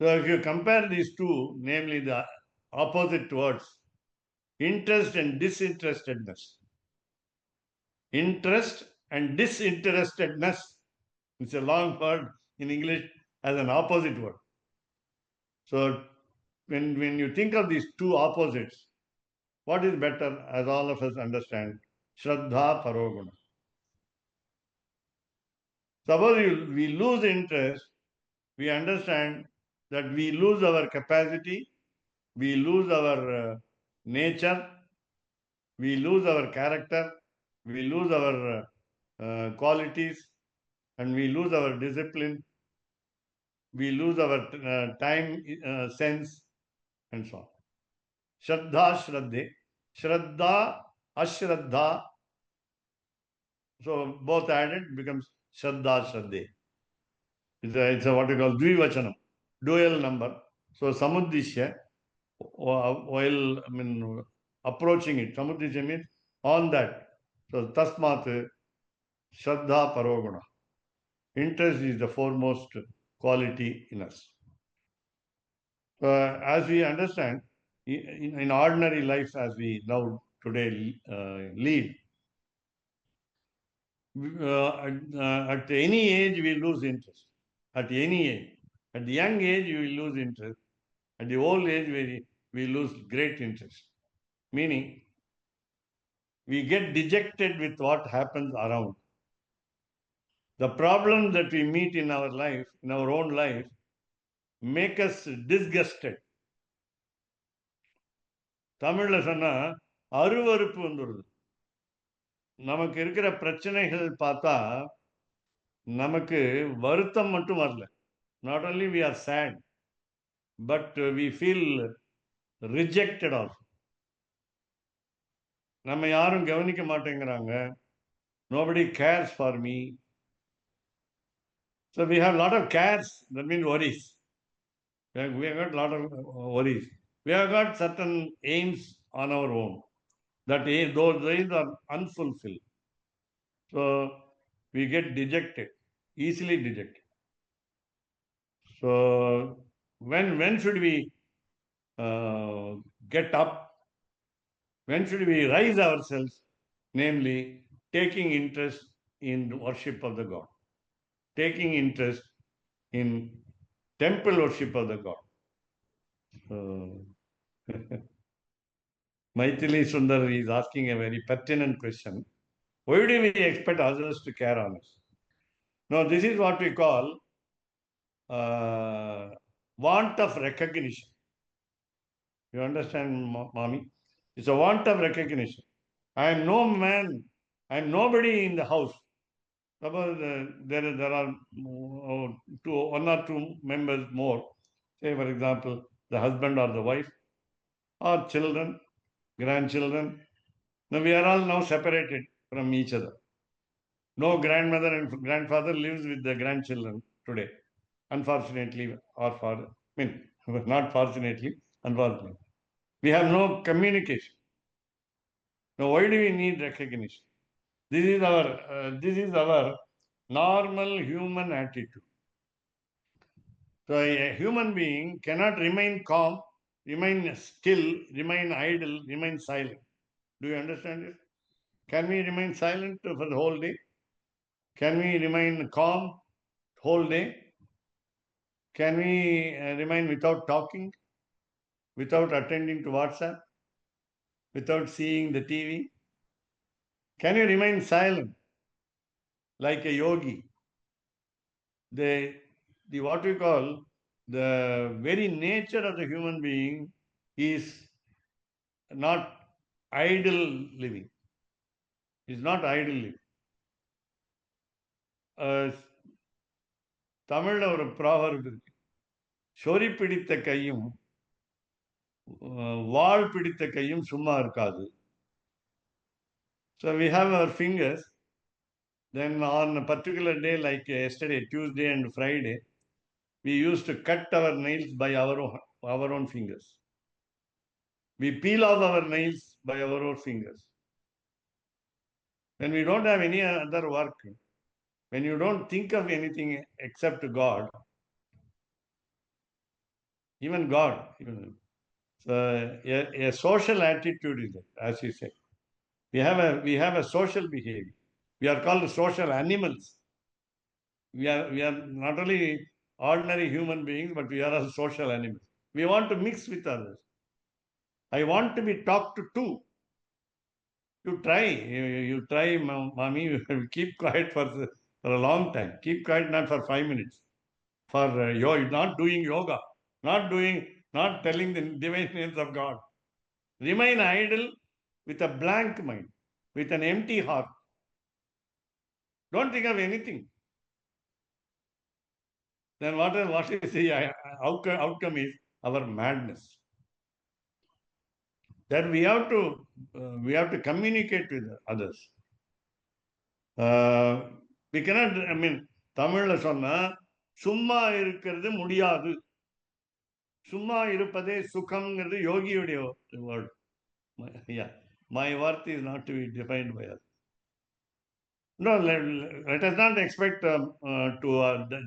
So, if you compare these two, namely the opposite words: interest and disinterestedness. Interest and disinterestedness. It's a long word in English as an opposite word. So when you think of these two opposites, what is better, as all of us understand? Shraddha Paroguna. Suppose we lose interest, we understand that we lose our capacity, we lose our nature, we lose our character, we lose our qualities, and we lose our discipline, we lose our time sense, and so on. Shraddha, Shraddhe. Shraddha, Ashraddha. So both added becomes Shraddha, Shraddhe. It's a what you call Dvivachanam, dual number. So Samuddishya, while approaching it, Samuddishya means on that. So Tasmat, Shraddha Paroguna. Interest is the foremost quality in us. As we understand, in ordinary life, as we now today lead, at any age we lose interest. At any age. At the young age, we lose interest. At the old age, we lose great interest. Meaning, we get dejected with what happens around. The problems that we meet in our life, in our own life, make us disgusted. தமிழ்ல சொன்னா அருவருப்பு வந்துடுது. நமக்கு இருக்கிற பிரச்சனைகள் பார்த்தா நமக்கு வருத்தம் மட்டும் வரல. Not only we are sad, but we feel rejected also. நம்ம யாரும் கவனிக்க மாட்டேங்கிறாங்க. Nobody cares for me. So we have a lot of cares, that means worries. We have got a lot of worries. We have got certain aims on our own. Those aims are unfulfilled. So we get dejected, easily dejected. So when should we get up? When should we rise ourselves? Namely, taking interest in worship of the God, taking interest in temple worship of the God. Maithili Sundar is asking a very pertinent question. Why do we expect others to care on us? Now, this is what we call want of recognition. You understand, Mommy? It's a want of recognition. I am no man. I am nobody in the house. Suppose there are one or two members more. Say, for example, the husband or the wife, or children, grandchildren. Now we are all now separated from each other. No grandmother and grandfather lives with the grandchildren today. Unfortunately, or not fortunately, unfortunately. We have no communication. Now, why do we need recognition? This is our normal human attitude. So a human being cannot remain calm, remain still, remain idle, remain silent. Do you understand it? Can we remain silent for the whole day? Can we remain calm whole day? Can we remain without talking, without attending to WhatsApp, without seeing the TV? Can you remain silent like a yogi? The what we call the very nature of the human being is not idle living. Is not idle living. தமிழ்ல ஒரு proverb இருக்கு. சொறி பிடித்த கையும் வாள் பிடித்த கையும் சும்மா இருக்காது. So we have our fingers. Then on a particular day like yesterday, Tuesday and Friday, we used to cut our nails by our own fingers. We peel off our nails by our own fingers. When we don't have any other work, when you don't think of anything except God, even God, So a social attitude is it, as you say. We have a social behavior. We are called social animals. We are not only ordinary human beings, but we are also social animals. We want to mix with others. I want to be talked to. You try. You try, mommy. You keep quiet for a long time. Keep quiet, not for 5 minutes. For not doing yoga, not telling the divine names of God. Remain idle with a blank mind, with an empty heart. Don't think of anything. Then what is the outcome is our madness. Then we have to communicate with others. We cannot, தமிழ்ல சொன்னா சும்மா இருக்கிறது முடியாது. சும்மா இருப்பதே சுகம்ங்கிறது யோகியுடைய word. Yeah, my worth is not to be defined by us. No, let us not expect to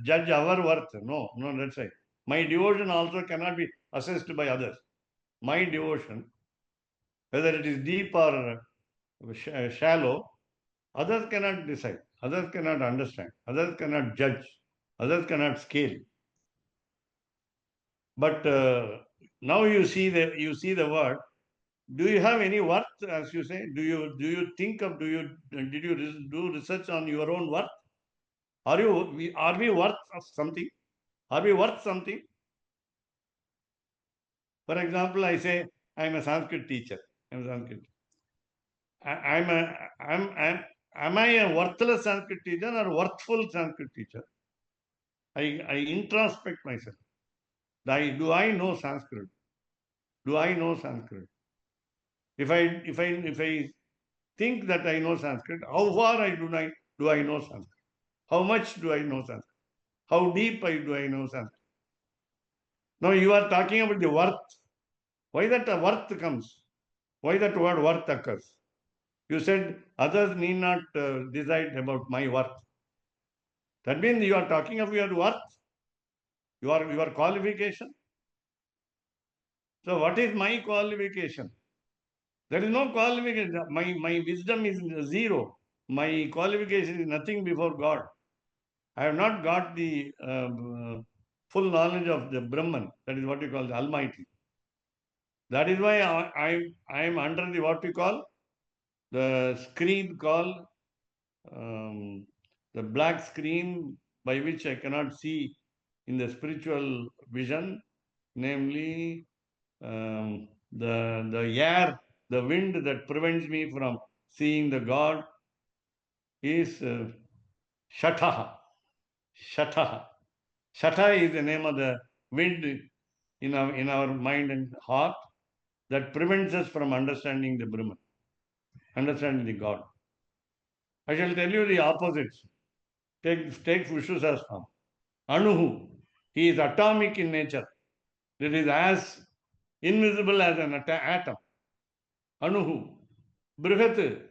judge our worth. No, that's right. My devotion also cannot be assessed by others. My devotion, whether it is deep or shallow, others cannot decide. Others cannot understand. Others cannot judge. Others cannot scale. But now you see the word. Do you have any worth, as you say? Do you think of? Did you do research on your own worth? Are we worth of something? Are we worth something? For example, I say I am a Sanskrit teacher. I'm a Sanskrit. Am I a worthless Sanskrit teacher or worthful Sanskrit teacher? I introspect myself. Do I know Sanskrit? Do I know Sanskrit? If I think that I know Sanskrit, how far do I know Sanskrit? How much do I know Sanskrit? How deep do I know Sanskrit? Now you are talking about the worth. Why that worth comes? Why that word worth occurs? You said others need not decide about my worth. That means you are talking of your worth, your qualification. So what is my qualification? There is no qualification. My wisdom is zero. My qualification is nothing before God. I have not got the full knowledge of the Brahman. That is what you call the Almighty. That is why I am under the what we call the screen called the black screen by which I cannot see in the spiritual vision, namely the air, the wind that prevents me from seeing the God is Shataha. Shataha. Shata is the name of the wind in our mind and heart that prevents us from understanding the Brahman, understanding the God. I shall tell you the opposites. Take Vishnu Sahasranam. Anuhu. He is atomic in nature. It is as invisible as an atom. Anuhu. Brihat.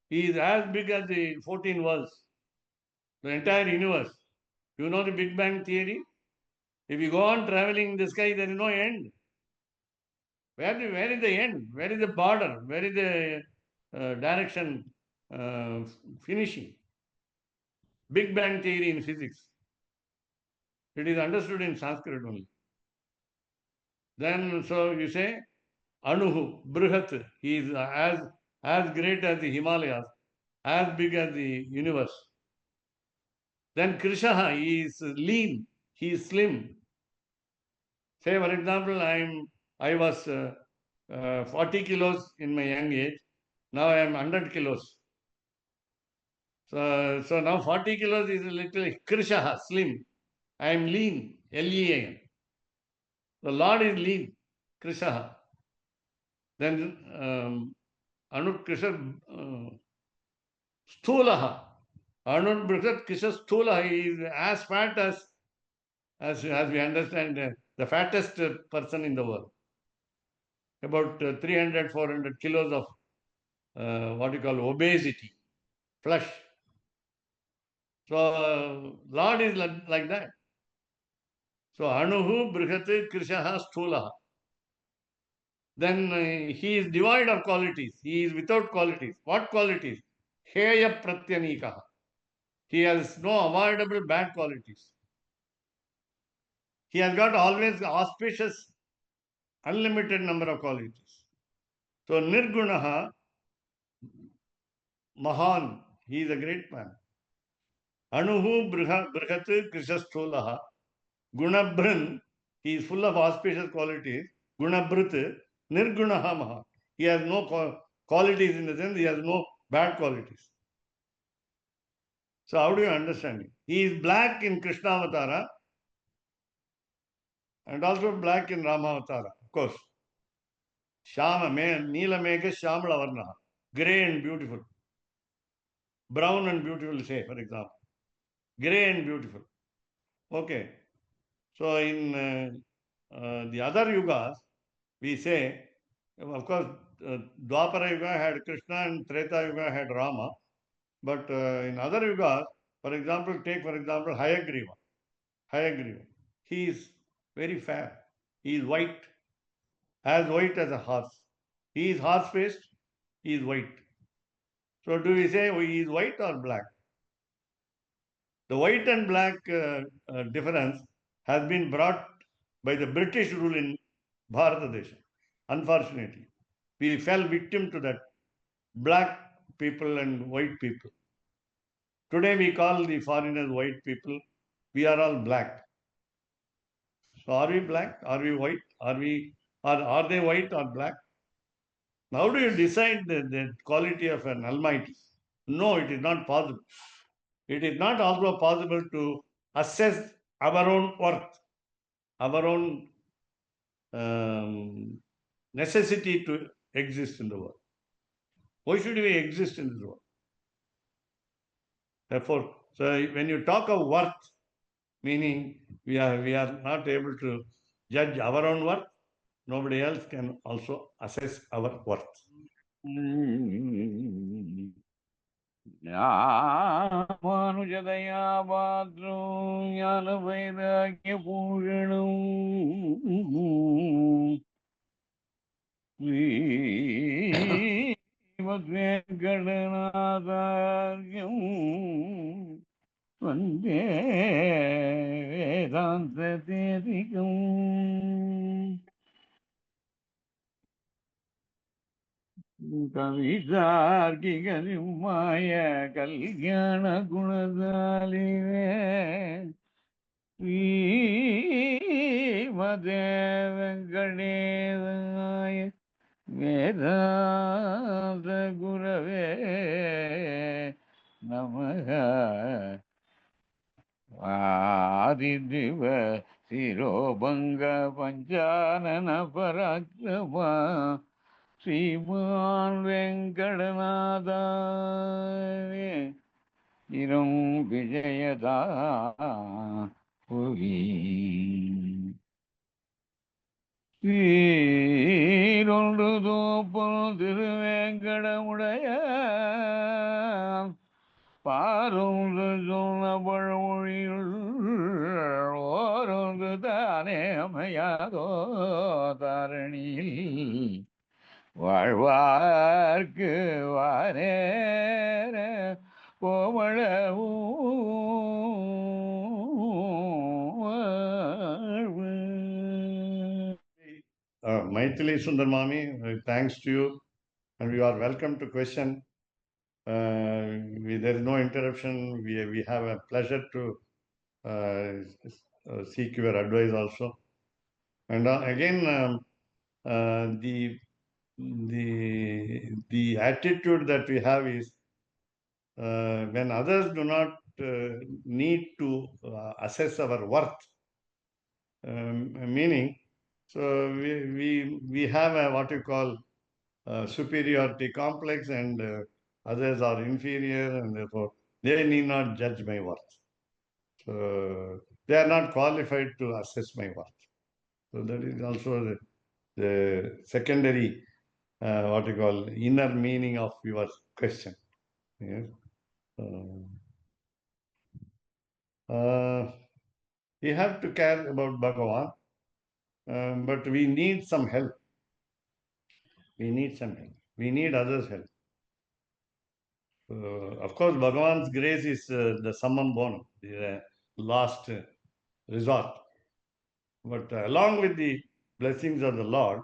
He is as big as the 14 worlds, the entire universe. You know the Big Bang theory? If you go on traveling in the sky, there is no end. Where is the end? Where is the border? Where is the direction finishing? Big Bang theory in physics. It is understood in Sanskrit only. Then, so you say, Anuhu, Brihat, he is as great as the Himalayas, as big as the universe. Then Krishaha, he is lean, he is slim. Say, for example, I was 40 kilos in my young age. Now I am 100 kilos. So now 40 kilos is a little Krishaha, slim. I am lean, Lean. The Lord is lean, Krishaha. Then Anut Krisha Sthulaha. Anut Krisha Sthulaha is as fat as we understand the fattest person in the world. About 300, 400 kilos of what you call obesity, flesh. So Lord is like that. So Anuhu Brihate Krishaha Sthulaha. then he is devoid of qualities. He is without qualities. What qualities? Heya pratyanika. He has no avoidable bad qualities. He has got always auspicious, unlimited number of qualities. So Nirgunaha, Mahan, he is a great man. Anuhu Brihat Krishastulaha. Gunabhran, he is full of auspicious qualities. Gunabhrit, Nirgunaha Mahan. He has no qualities in the sense he has no bad qualities. So how do you understand it? He is black in Krishna Avatara and also black in Rama Avatara, of course. Shama, Neela Mega Shamala Varna, grey and beautiful. Brown and beautiful, say, for example. Grey and beautiful. Okay. So in the other yugas, we say, of course, Dwapara Yuga had Krishna and Treta Yuga had Rama. But in other yugas, for example, take for example Hayagriva. Hayagriva. He is very fair. He is white, as white as a horse. He is horse-faced, he is white. So do we say he is white or black? The white and black difference has been brought by the British rule in Bharatadesha. Unfortunately, we fell victim to that black people and white people. Today we call the foreigners white people. We are all black. So are we black? Are we white? Are they white or black? How do you decide the quality of an Almighty? No, it is not possible. It is not also possible to assess our own worth, our own necessity to exist in the world. Why should we exist in this world? Therefore, so when you talk of worth, meaning we are not able to judge our own worth, nobody else can also assess our worth. ராமானுஜதயா பாத்ரம் ஞான வைராகிய பூஷணம் ஸ்ரீமத்வேங்கடநாதார்யம் வந்தே வேதாந்த தேதிகம் கவிதார்க்கிகலிம்மாய கல்யாண குணசாலிவே ஸ்ரீமதே வெங்கடேசாய வேதாந்த குரவே நமக ஆதிதிவ சிரோபங்க பஞ்சானன பராக்கிரமா ஸ்ரீமான் வெங்கடநாதாவே இரும் விஜயதா புவி சீரொன்று தோப்பும் திருவேங்கடமுடைய பாரொன்று சொன்ன பழமொழியுள் ஓரொன்று தானே அமையாதோ தாரணியில் வாழ்வார்க்கு வாரேர கோமளவும் Maithili Sundar Mami, thanks to you, and you are welcome to question. There is no interruption. We have a pleasure to seek your advice also. And again, the attitude that we have is when others do not need to assess our worth, meaning, so we have a what you call superiority complex, and others are inferior, and therefore they need not judge my worth. So they are not qualified to assess my worth. So that is also the secondary, what you call, inner meaning of your question. Yes. We have to care about Bhagavan, but we need some help. We need some help. We need others' help. Of course, Bhagavan's grace is the summum bonum, the last resort. But along with the blessings of the Lord,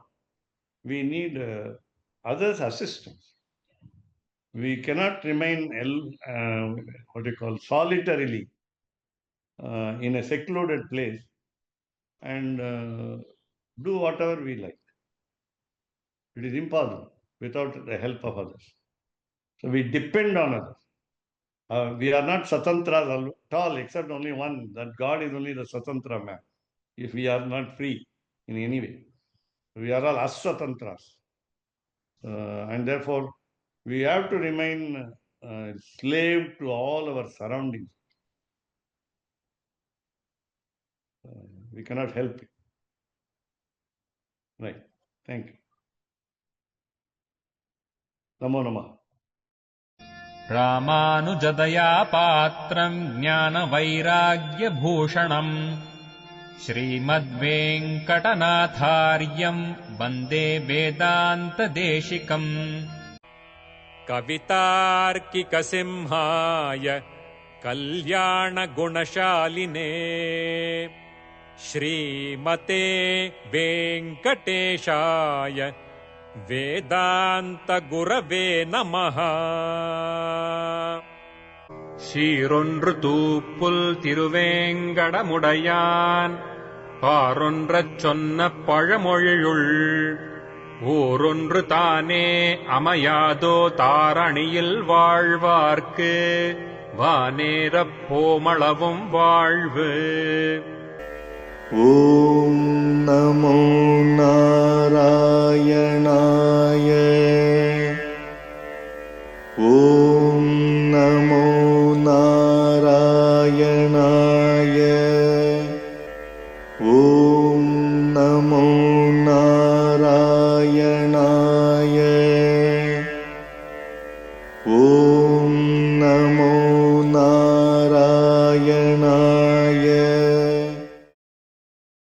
we need others' assistance. We cannot remain solitarily in a secluded place and do whatever we like. It is impossible without the help of others. So we depend on others. We are not Swatantras at all, except only one, that God is only the Swatantra man. If we are not free in any way, we are all Aswatantras. And therefore, we have to remain slave to all our surroundings. We cannot help it. Right. Thank you. Namo Namah. रामानुजदया पात्रम् ज्ञानवैराग्यभूषणम् श्रीमद्वेङ्कटनाथार्यम् वन्दे वेदान्तदेशिकम् कवितार्किकसिंहाय कल्याणगुणशालिने श्रीमते वेङ्कटेशाय वेदान्तगुरवे नमः. சீரொன்று தூப்புல் திருவேங்கடமுடையான் பாரொன்றச் சொன்ன பழமொழியுள் ஊரொன்று தானே அமையாதோ தாரணியில் வாழ்வார்க்கு வானேரப் போமளவும் வாழ்வு. ஓம் நமோ நாராயணாய. ஓம்